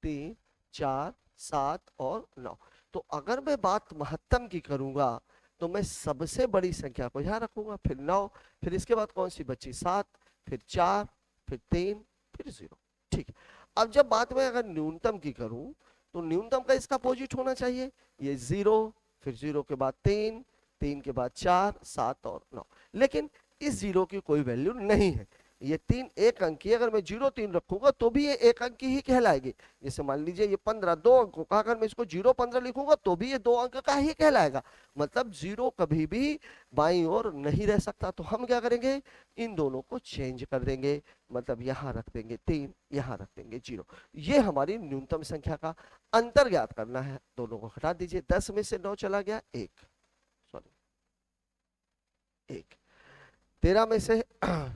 3, 4, 7 और 9। तो अगर मैं बात महत्तम की करूंगा तो मैं सबसे बड़ी संख्या को यहां रखूंगा, फिर 9, फिर इसके बाद कौन सी बची? 7, फिर 4, फिर 3, फिर 0। ठीक है, अब जब बात में अगर न्यूनतम की करूं तो न्यूनतम का इसका अपोजिट होना चाहिए, ये 0, फिर 0 के बाद 3, 3 के बाद 4, 7 और 9। लेकिन इस 0 की कोई वैल्यू नहीं है। ये 3 एक अंक की, अगर मैं 0 3 रखूंगा तो भी ये एक अंक की ही कहलाएगी। जैसे मान लीजिए ये 15 2 अंकों का, अगर मैं इसको 0 15 लिखूंगा तो भी ये 2 अंक का ही कहलाएगा। मतलब 0 कभी भी बाईं ओर नहीं रह सकता। तो हम क्या करेंगे? इन दोनों को चेंज कर देंगे। मतलब यहां रख देंगे 3, यहां रख देंगे 0। ये हमारी न्यूनतम संख्या का अंतर ज्ञात करना है। दोनों को हटा दीजिए। 10 में से 9 चला गया, 1, सॉरी 1। 13 में से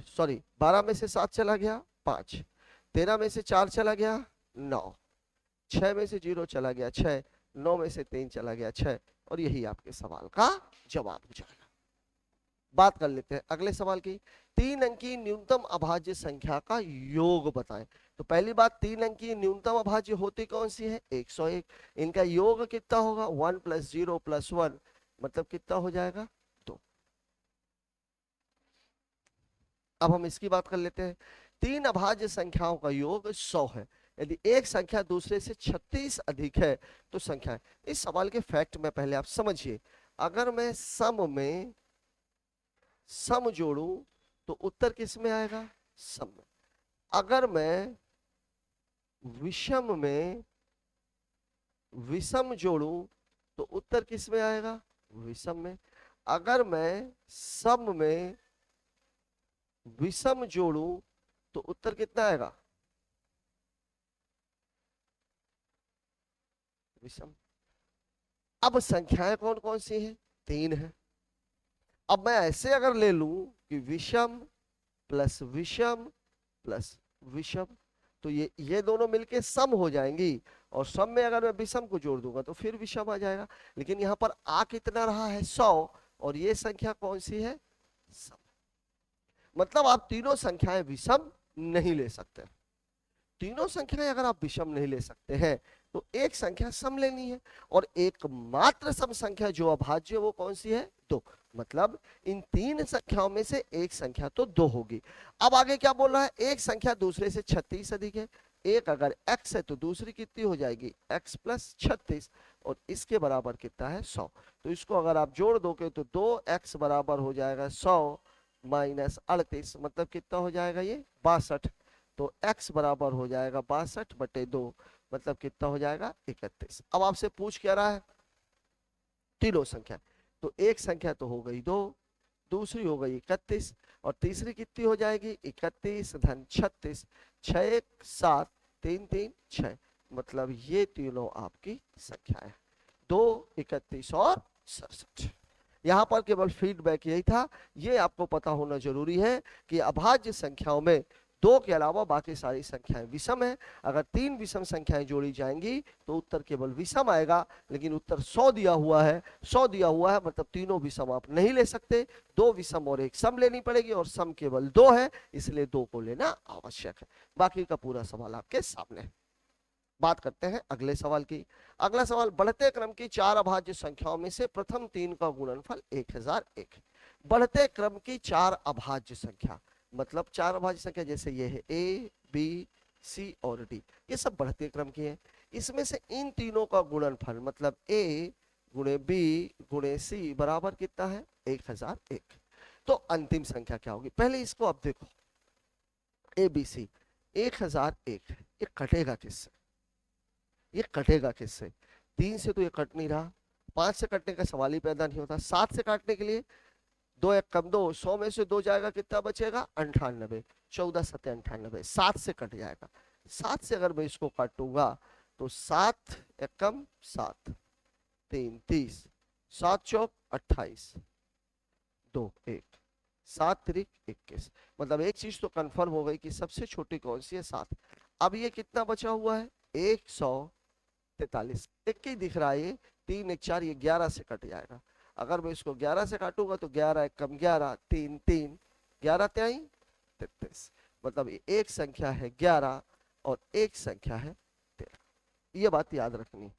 सॉरी 12 में से 7 चला गया, 5। 13 में से 4 चला गया, 9। 6 में से 0 चला गया, 6। 9 में से 3 चला गया, 6। और यही आपके सवाल का जवाब हो जाएगा। बात कर लेते हैं अगले सवाल की। 3 अंकी न्यूनतम अभाज्य संख्या का योग बताएं। तो पहली बात, 3 अंकी न्यूनतम अभाज्य होती कौन सी है? 101। इनका योग कितना होगा? 1 + 0 + 1, मतलब कितना हो जाएगा? 2। अब हम इसकी बात कर लेते हैं। 3 अभाज्य संख्याओं का योग 100 है। यदि एक संख्या दूसरे से 36 अधिक है तो संख्या है। इस सवाल के फैक्ट में पहले आप समझिए। अगर मैं सम जोड़ूं तो उत्तर किस में आएगा? सम में। अगर मैं विषम जोड़ूं तो उत्तर किस में आएगा? विषम में। अगर मैं सम में विषम जोड़ूं तो उत्तर कितना आएगा? विषम। अब संख्याएं कौन कौन सी हैं? 3 है। अब मैं ऐसे अगर ले लूं कि विषम प्लस विषम प्लस विषम, तो ये दोनों मिलके सम हो जाएंगी। और सम में अगर मैं विषम को जोड़ दूंगा तो फिर विषम आ जाएगा। लेकिन यहां पर आ कितना रहा है? 100। और ये संख्या कौन सी है? सम। मतलब आप तीनों संख्याएं विषम नहीं ले सकते। तीनों संख्याएं अगर आप विषम नहीं ले सकते हैं तो एक संख्या सम लेनी है। और एकमात्र सम संख्या जो अभाज्य वो कौन सी है? 2। मतलब इन 3 संख्याओं में से एक संख्या तो 2 होगी। अब आगे क्या बोल रहा है? एक संख्या दूसरे से 36 अधिक है। एक अगर x है तो दूसरी कितनी हो जाएगी? x + 36। और इसके बराबर कितना है? 100। तो इसको अगर आप जोड़ दोगे तो 2x बराबर हो जाएगा 100 - 38। मतलब कितना हो जाएगा? ये 62। तो x बराबर हो जाएगा 62/2। मतलब कितना हो जाएगा? 31। अब आपसे पूछ क्या रहा है? तीनों संख्या। तो एक संख्या तो हो गई 2, दूसरी हो गई 31, और तीसरी कितनी हो जाएगी? 31 - 36। 6 1 7, 3 3 6। मतलब ये तीनों आपकी संख्या है, 2, 31 और 67। यहां पर केवल फीडबैक यही था। ये आपको पता होना जरूरी है कि अभाज्य संख्याओं में 2 के अलावा बाकी सारी संख्याएं विषम है। अगर 3 विषम संख्याएं जोड़ी जाएंगी तो उत्तर केवल विषम आएगा। लेकिन उत्तर 100 दिया हुआ है, 100 दिया हुआ है, मतलब तीनों विषम आप नहीं ले सकते। 2 विषम और 1 सम लेनी पड़ेगी, और सम केवल 2 है, इसलिए 2 को लेना आवश्यक है। बाकी का पूरा सवाल आपके सामने है। बात करते हैं अगले सवाल की। अगला सवाल, बढ़ते क्रम की 4 अभाज्य संख्याओं में से प्रथम 3 का गुणनफल 1001। बढ़ते क्रम की 4 अभाज्य संख्या, मतलब 4 अभाज्य संख्या जैसे ये है A, B, C और D, ये सब बढ़ते क्रम की है। इसमें से इन तीनों का गुणनफल, मतलब A, गुणे बी गुणे सी बराबर कितना है 1001। तो अंतिम संख्या क्या होगी, पहले इसको अब देखो, ए बी सी 1001 है, ये कटेगा किससे, ये कटेगा किससे, 3 से तो ये कट नहीं रहा, 5 से कटने का सवाल ही पैदा नहीं होता, 7 से काटने के लिए 2 एक कम 2, 100 में से 2 जाएगा, कितना बचेगा 98, 14 सत्ते 98, 7 से कट जाएगा। 7 से अगर मैं इसको काटूंगा तो 7 एक कम 7, 3 30, 7 चौक 28, 2 1, 7 त्रिक 21। मतलब एक चीज तो कंफर्म हो गई कि सबसे छोटी कौन सी है 7। अब ये कितना बचा हुआ है 143, एक ही दिख रहा है ये 3 1 4, ये 11 से कट जाएगा। अगर मैं इसको 11 से काटूंगा तो 11 एक कम 11, 3 3, 11 त्याई 33। मतलब एक संख्या है 11 और एक संख्या है 13, ये बात याद रखनी,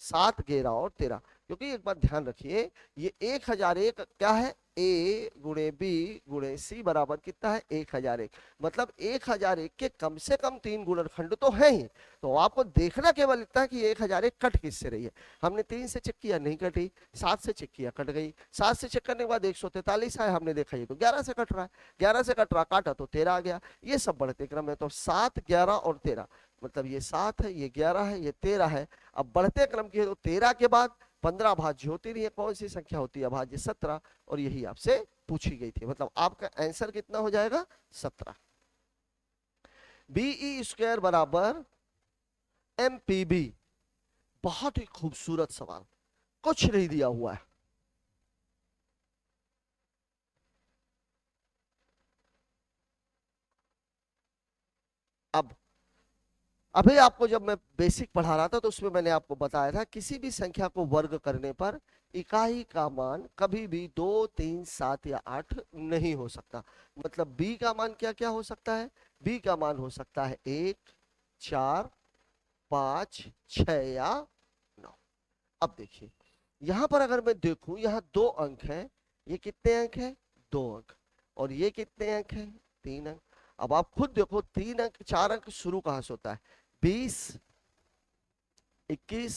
7 11 और 13। क्योंकि एक बात ध्यान रखिए, ये 1001 क्या है, ए गुणे बी गुणे सी बराबर कितना है 1001। मतलब 1001 के कम से कम 3 गुणनखंड तो है ही, तो आपको देखना केवल इतना है कि 1001 कट किससे रही है। हमने 3 से चेक किया नहीं कटी, 7 से चेक किया कट गई, 7 से चेक करने के बाद 143 आया, हमने देखा ये तो 11 से कट रहा है, 11 से कट रहा, काटा तो 13 आ गया। ये सब बढ़ते क्रम है, तो 7 11 और 13, मतलब ये 7 है, ये 11 है, ये 13 है। अब बढ़ते क्रम की है तो 13 के बाद 15 भाज्य होती रही है, कौन सी संख्या होती है भाज्य 17, और यही आपसे पूछी गई थी। मतलब आपका आंसर कितना हो जाएगा 17। बीई स्क्वायर बराबर एमपीबी, बहुत ही खूबसूरत सवाल, कुछ नहीं दिया हुआ है। अब अभी आपको जब मैं बेसिक पढ़ा रहा था तो उसमें मैंने आपको बताया था किसी भी संख्या को वर्ग करने पर इकाई का मान कभी भी 2 3 7 या 8 नहीं हो सकता। मतलब b का मान क्या क्या हो सकता है, b का मान हो सकता है 1 4 5 6 या 9। अब देखिए यहां पर अगर मैं देखूं, यहाँ 2 अंक हैं, ये कितने अंक है 2 अंक, और ये कितने अंक है 3 अंक। अब आप खुद देखो 3 अंक 4 अंक शुरू कहां से होता है, 20 21,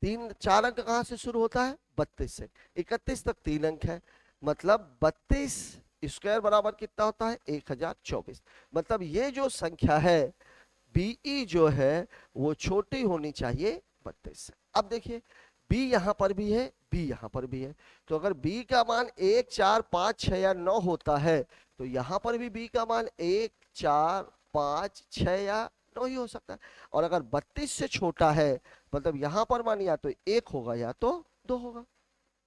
3 4 अंक कहां से शुरू होता है 32 से, 31 तक 3 अंक है। मतलब 32 स्क्वायर बराबर कितना होता है 1024। मतलब ये जो संख्या है बीई जो है वो छोटी होनी चाहिए 32 से। अब देखिए b यहां पर भी है, b यहां पर भी है, तो अगर b का मान 1 4 5 6 या 9 होता है तो यहां पर भी b का मान 1 4 5 6 या 9 ही हो सकता है। और अगर 32 से छोटा है मतलब यहां पर मान या तो 1 होगा या तो 2 होगा,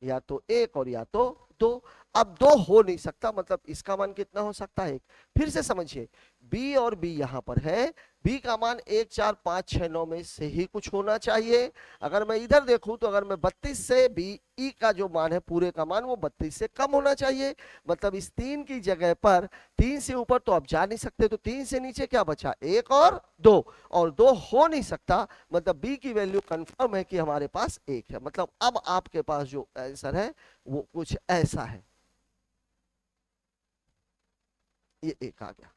या तो 1 और या तो 2। अब 2 हो नहीं सकता, मतलब इसका मान कितना हो सकता है 1। फिर से समझिए b और b यहां पर है, b का मान 1 4 5 6 9 में से ही कुछ होना चाहिए। अगर मैं इधर देखूं तो अगर मैं 32 से बीई का जो मान है पूरे का मान वो 32 से कम होना चाहिए। मतलब इस 3 की जगह पर 3 से ऊपर तो आप जा नहीं सकते, तो 3 से नीचे क्या बचा 1 और 2, और 2 हो नहीं सकता। मतलब b की वैल्यू कंफर्म है कि हमारे पास 1 है। मतलब अब आपके पास जो आंसर है वो कुछ ऐसा है, ये 1 आ गया।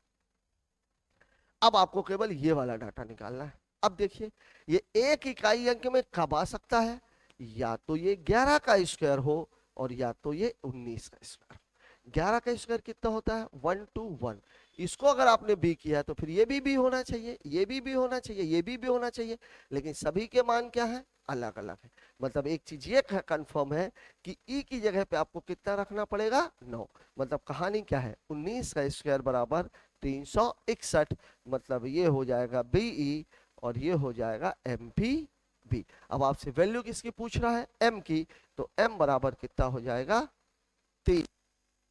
अब आपको केवल ये वाला डाटा निकालना है। अब देखिए ये 1 इकाई अंक में कब आ सकता है, या तो ये 11 का स्क्वायर हो और या तो ये 19 का स्क्वायर। 11 का स्क्वायर कितना होता है 1 to 1। इसको अगर आपने b किया है तो फिर ये भी होना चाहिए, ये भी होना चाहिए, ये भी होना चाहिए, लेकिन सभी के मान क्या है अलग अलग है। मतलब एक चीज ये कंफर्म है कि e की जगह पे आपको कितना रखना पड़ेगा 9। मतलब कहानी क्या है 19 का स्क्वायर बराबर 361। मतलब ये हो जाएगा बीई और ये हो जाएगा एमपीबी। अब आपसे वैल्यू किसकी पूछ रहा है m की, तो m बराबर कितना हो जाएगा 3।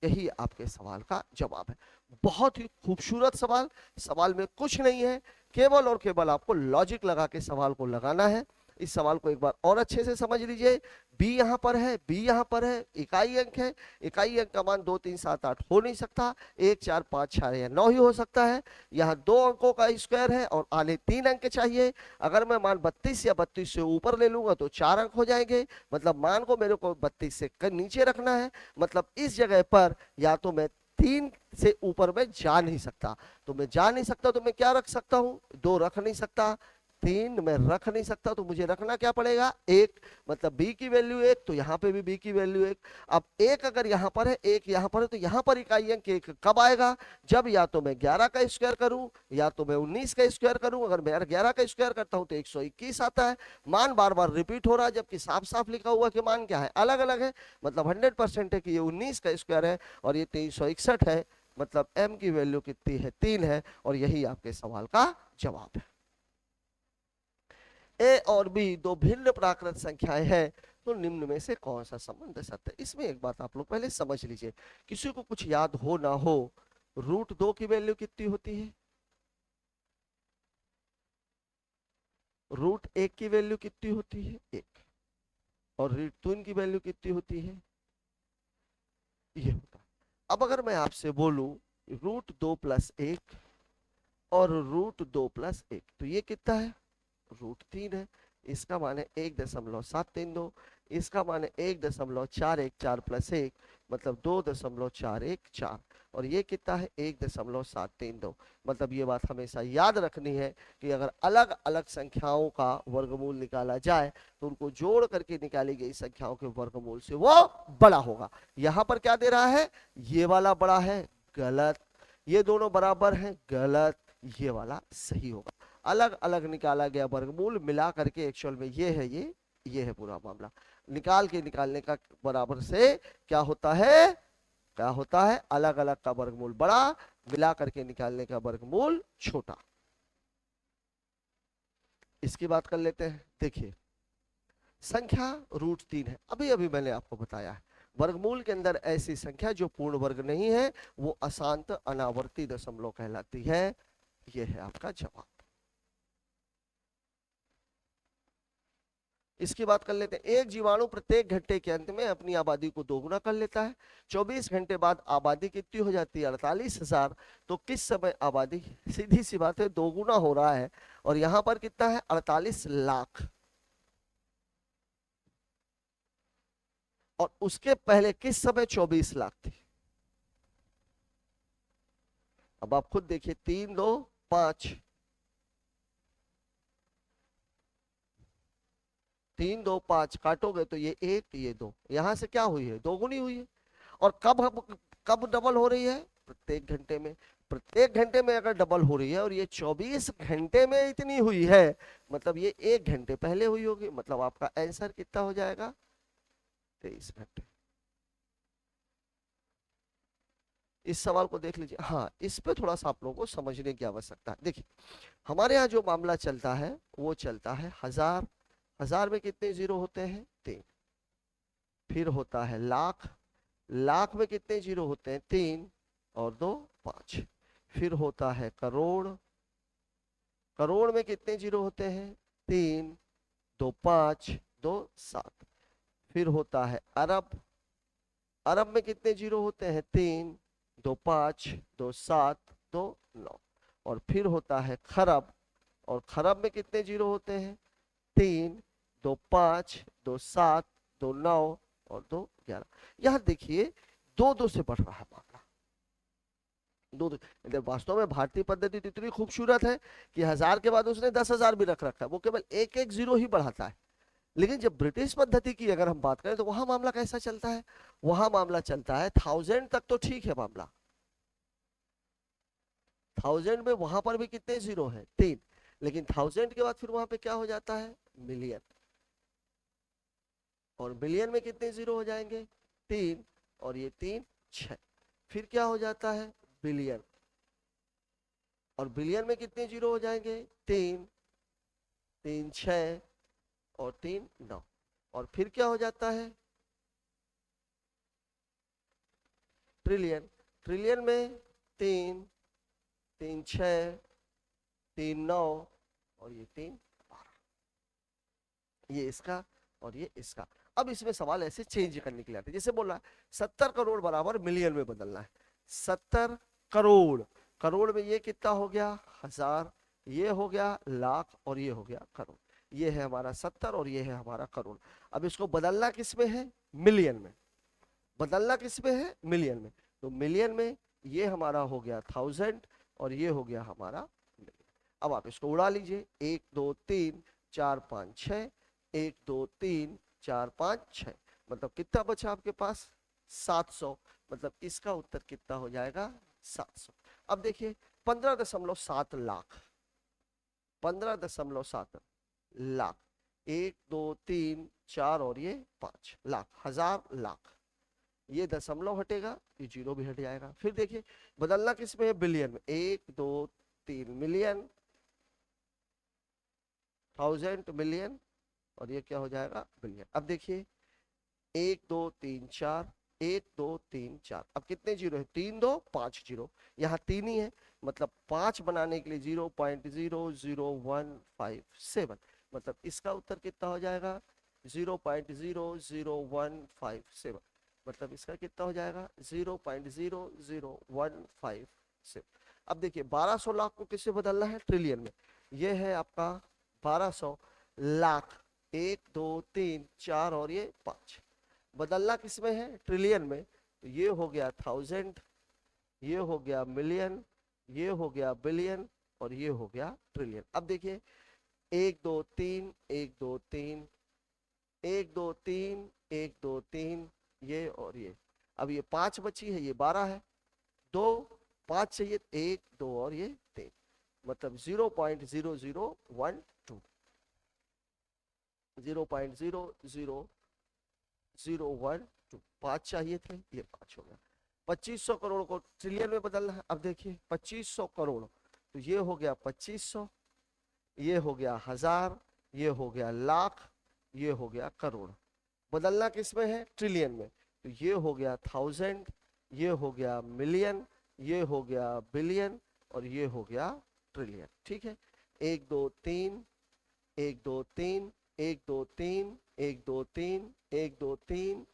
यही आपके सवाल का जवाब है। बहुत ही खूबसूरत सवाल, सवाल में कुछ नहीं है, केवल और केवल आपको लॉजिक लगा के सवाल को लगाना है। इस सवाल को एक बार और अच्छे से समझ लीजिए, b यहां पर है, b यहां पर है, इकाई अंक है, इकाई अंक का मान 2 3 7 8 हो नहीं सकता, 1 4 5 6 या 9 ही हो सकता है। यहाँ 2 अंकों का स्क्वायर है और आने 3 अंक चाहिए। अगर मैं मान 32 या 32 से ऊपर ले लूंगा तो 4 अंक हो जाएंगे। मतलब मान को मेरे को 32 से नीचे रखना है। मतलब इस जगह पर या तो मैं 3 से ऊपर में जा नहीं सकता, तो मैं जा नहीं सकता तो मैं क्या रख सकता हूं 2 रख नहीं सकता, 3 मैं रख नहीं सकता, तो मुझे रखना क्या पड़ेगा, 1, मतलब b की वैल्यू 1, तो यहाँ पे भी b की वैल्यू 1। अब 1 अगर यहाँ पर है, 1 यहाँ पर है, तो यहाँ पर इकाई अंक 1 कब आएगा, जब या तो मैं 11 का स्क्वायर करूं या तो मैं 19 का स्क्वायर करूं। अगर मैं 11 का स्क्वायर करता हूं तो 121 आता है। मान बार बार रिपीट हो रहा है, जबकि साफ साफ लिखा हुआ कि मान क्या है, अलग अलग है। मतलब 100% है कि ये 19 का स्क्वायर है और ये 361 है। मतलब m की वैल्यू कितनी है, 3 है, और यही आपके सवाल का जवाब है। a और b दो भिन्न प्राकृत संख्याएं हैं, तो निम्न में से कौन सा संबंध सत्य है। इसमें एक बात आप लोग पहले समझ लीजिए, किसी को कुछ याद हो ना हो, √2 की वैल्यू कितनी होती है, √1 की वैल्यू कितनी होती है, 1, और √3 की वैल्यू कितनी होती है, ये होता है। अब अगर मैं आपसे बोलूं √2 + 1 और √2 + 1, तो ये कितना है, √3 है। इसका मान है 1.732, इसका मान है 1.414 + 1, मतलब 2.414, और ये कितना है 1.732। मतलब ये बात हमेशा याद रखनी है कि अगर अलग अलग संख्याओं का वर्गमूल निकाला जाए तो उनको जोड़ करके निकाली गई संख्याओं के वर्गमूल से वो बड़ा होगा। यहाँ पर क्या दे रहा है, ये वाला बड़ा है, गलत, ये दोनों बराबर हैं, गलत, ये वाला सही होगा। अलग अलग निकाला गया वर्गमूल मिला करके एक्चुअल में ये है, ये है पूरा मामला। निकाल के निकालने का बराबर से क्या होता है, क्या होता है, अलग अलग का वर्गमूल बड़ा, मिला करके निकालने का वर्गमूल छोटा। इसकी बात कर लेते हैं। देखिए संख्या √3 है, अभी अभी मैंने आपको बताया है। वर्गमूल के अंदर ऐसी संख्या जो पूर्ण वर्ग नहीं है वो अशांत अनावर्ती दशमलव कहलाती है। यह है आपका जवाब। इसकी बात कर लेते हैं। एक जीवाणु प्रत्येक घंटे के अंत में अपनी आबादी को दोगुना कर लेता है। 24 घंटे बाद आबादी कितनी हो जाती है, 48,000। तो किस समय आबादी, सीधी सी बात है, दोगुना हो रहा है, और यहां पर कितना है, 48 लाख। और उसके पहले किस समय 24 लाख थी। अब आप खुद देखिए, 3 2 5, 3 2 5 काटोगे तो ये 1 ये 2, यहां से क्या हुई है, दोगुनी हुई है। और कब डबल हो रही है, प्रत्येक घंटे में। प्रत्येक घंटे में अगर डबल हो रही है और ये 24 घंटे में इतनी हुई है, मतलब ये 1 घंटे पहले हुई होगी। मतलब आपका आंसर कितना हो जाएगा, 23 घंटे। इस सवाल को देख लीजिए। हाँ, इस पे थोड़ा सा आप लोगों को समझने की आवश्यकता है। देखिए हमारे यहाँ जो मामला चलता है वो चलता है हजार। हजार में कितने जीरो होते हैं, 3। फिर होता है लाख, लाख में कितने जीरो होते हैं, 3 और 2 5। फिर होता है करोड़, करोड़ में कितने जीरो होते हैं, 3 2 5 2 7। फिर होता है अरब, अरब में कितने जीरो होते हैं, 3 2 5 2 7 2 9। और फिर होता है खरब, और खरब में कितने जीरो होते हैं, 3 2 5 2 7 2 9 और 2 11। यहां देखिए 2 2 से बढ़ रहा है मामला, 2 2। वास्तव में भारतीय पद्धति तो इतनी खूबसूरत है कि हजार के बाद उसने 10,000 भी रख रखा है, वो केवल एक एक जीरो ही बढ़ाता है। लेकिन जब ब्रिटिश पद्धति की अगर हम बात करें तो वहां मामला कैसा चलता है, वहां मामला चलता है 1000 तक तो ठीक है मामला, 1000 में वहां पर भी कितने जीरो है, 3। लेकिन 1000 के बाद फिर वहां पे क्या हो जाता है, मिलियन, और मिलियन में कितने जीरो हो जाएंगे, 3, और ये 3 6। फिर क्या हो जाता है, बिलियन, और बिलियन में कितने जीरो हो जाएंगे, 3 3 6 और 3 9। और फिर क्या हो जाता है, ट्रिलियन, ट्रिलियन में 3 3 6 3 9 और ये 3 12। ये इसका और ये इसका। अब इसमें सवाल ऐसे चेंज करने के लिए आते हैं, जैसे बोल रहा है 70 करोड़ बराबर मिलियन में बदलना है। 70 करोड़, करोड़ में ये कितना हो गया, हजार, ये हो गया लाख, और ये हो गया करोड़। ये है हमारा 70 और ये है हमारा करोड़। अब इसको बदलना किस में है, मिलियन में। बदलना किस में है, मिलियन में। तो मिलियन में ये हमारा हो गया 1000 और ये हो गया हमारा मिलियन। अब आप इसको उड़ा लीजिए, 1 2 3 4 5 6, 1 2 3 4 5 6, मतलब कितना बचा आपके पास 700, मतलब इसका उत्तर कितना हो जाएगा 700। अब देखिए 15.7 लाख, 15.7 लाख, 1 2 3 4 और ये 5 लाख, हजार लाख, ये दशमलव हटेगा, ये जीरो भी हट जाएगा। फिर देखिए बदलना किस में है, बिलियन में, 1 2 3 मिलियन, थाउजेंड, मिलियन, और ये क्या हो जाएगा बिलियन। अब देखिए 1 2 3 4, 1 2 3 4, अब कितने जीरो है, 3 2 5 जीरो, यहाँ 3 ही है, मतलब 5 बनाने के लिए 0.00157, मतलब इसका उत्तर कितना हो जाएगा 0.00157, मतलब इसका कितना हो जाएगा 0.00157। अब देखिए 1200 लाख को किससे बदलना है, ट्रिलियन में, ये है आपका 1200 लाख, 1 2 3 4 और ये 5, बदलना किसमें है, ट्रिलियन में, तो ये हो गया थाउजेंड, ये हो गया मिलियन, ये हो गया बिलियन, और ये हो गया ट्रिलियन। अब देखिए 1 2 3 1 2 3 1 2 3 1 2 3, ये और ये, अब ये 5 बची है, ये 12 है, 2 5 चाहिए, 1 2 और ये 3, मतलब 0.0012, 0.00012, 5 चाहिए थे, ये 5 हो गया। 2500 करोड़ को ट्रिलियन में बदलना है। अब देखिए 2500 करोड़, तो ये हो गया 2500, ये हो गया हजार, ये हो गया लाख, ये हो गया करोड़, बदलना किस में है, ट्रिलियन में, तो ये हो गया थाउजेंड, ये हो गया मिलियन, ये हो गया बिलियन, और ये हो गया ट्रिलियन। ठीक है, 1 2 3 1 2 3 1 2 3 1 2 3 1 2 3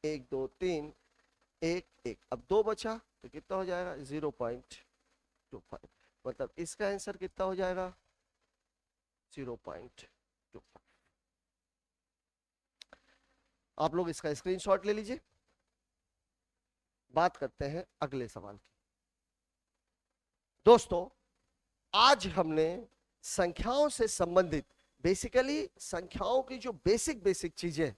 1 2 3 1 1, अब 2 बचा, तो कितना हो जाएगा 0.25, मतलब इसका आंसर कितना हो जाएगा 0.25। आप लोग इसका स्क्रीनशॉट ले लीजिए। बात करते हैं अगले सवाल की। दोस्तों आज हमने संख्याओं से संबंधित, बेसिकली संख्याओं की जो बेसिक चीजें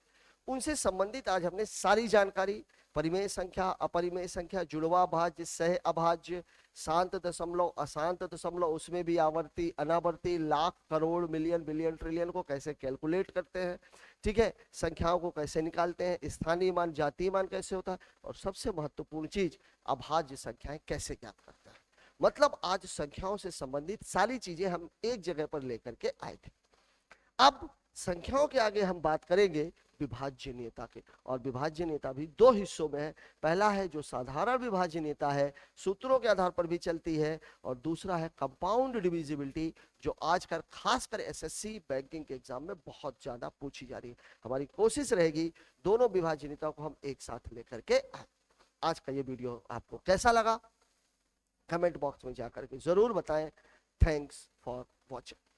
उनसे संबंधित आज हमने सारी जानकारी, परिमेय संख्या, अपरिमेय संख्या, जुड़वा भाज्य, सह अभाज्य, शांत दशमलव, अशांत दशमलव, उसमें भी आवर्ती, अनावर्ती, lakh, crore, million, billion, trillion को कैसे कैलकुलेट करते हैं, ठीक है, संख्याओं को कैसे निकालते हैं, स्थानीय मान, जातीय मान कैसे होता है, और सबसे महत्वपूर्ण चीज अभाज्य संख्याएं कैसे ज्ञात करते हैं। मतलब आज संख्याओं से संबंधित सारी चीजें हम एक जगह पर लेकर के आए थे। अब संख्याओं के आगे हम बात करेंगे विभाज्यनीयता के, और विभाज्यनीयता भी दो हिस्सों में है। पहला है जो साधारण विभाज्यनीयता है, सूत्रों के आधार पर भी चलती है, और दूसरा है कंपाउंड डिविजिबिलिटी, जो आजकल खासकर एसएससी बैंकिंग के एग्जाम में बहुत ज्यादा पूछी जा रही है। हमारी कोशिश रहेगी दोनों विभाज्यनीयता को हम एक साथ लेकर के। आज का ये वीडियो आपको कैसा लगा कमेंट बॉक्स में जाकर के जरूर बताएं। Thanks for watching.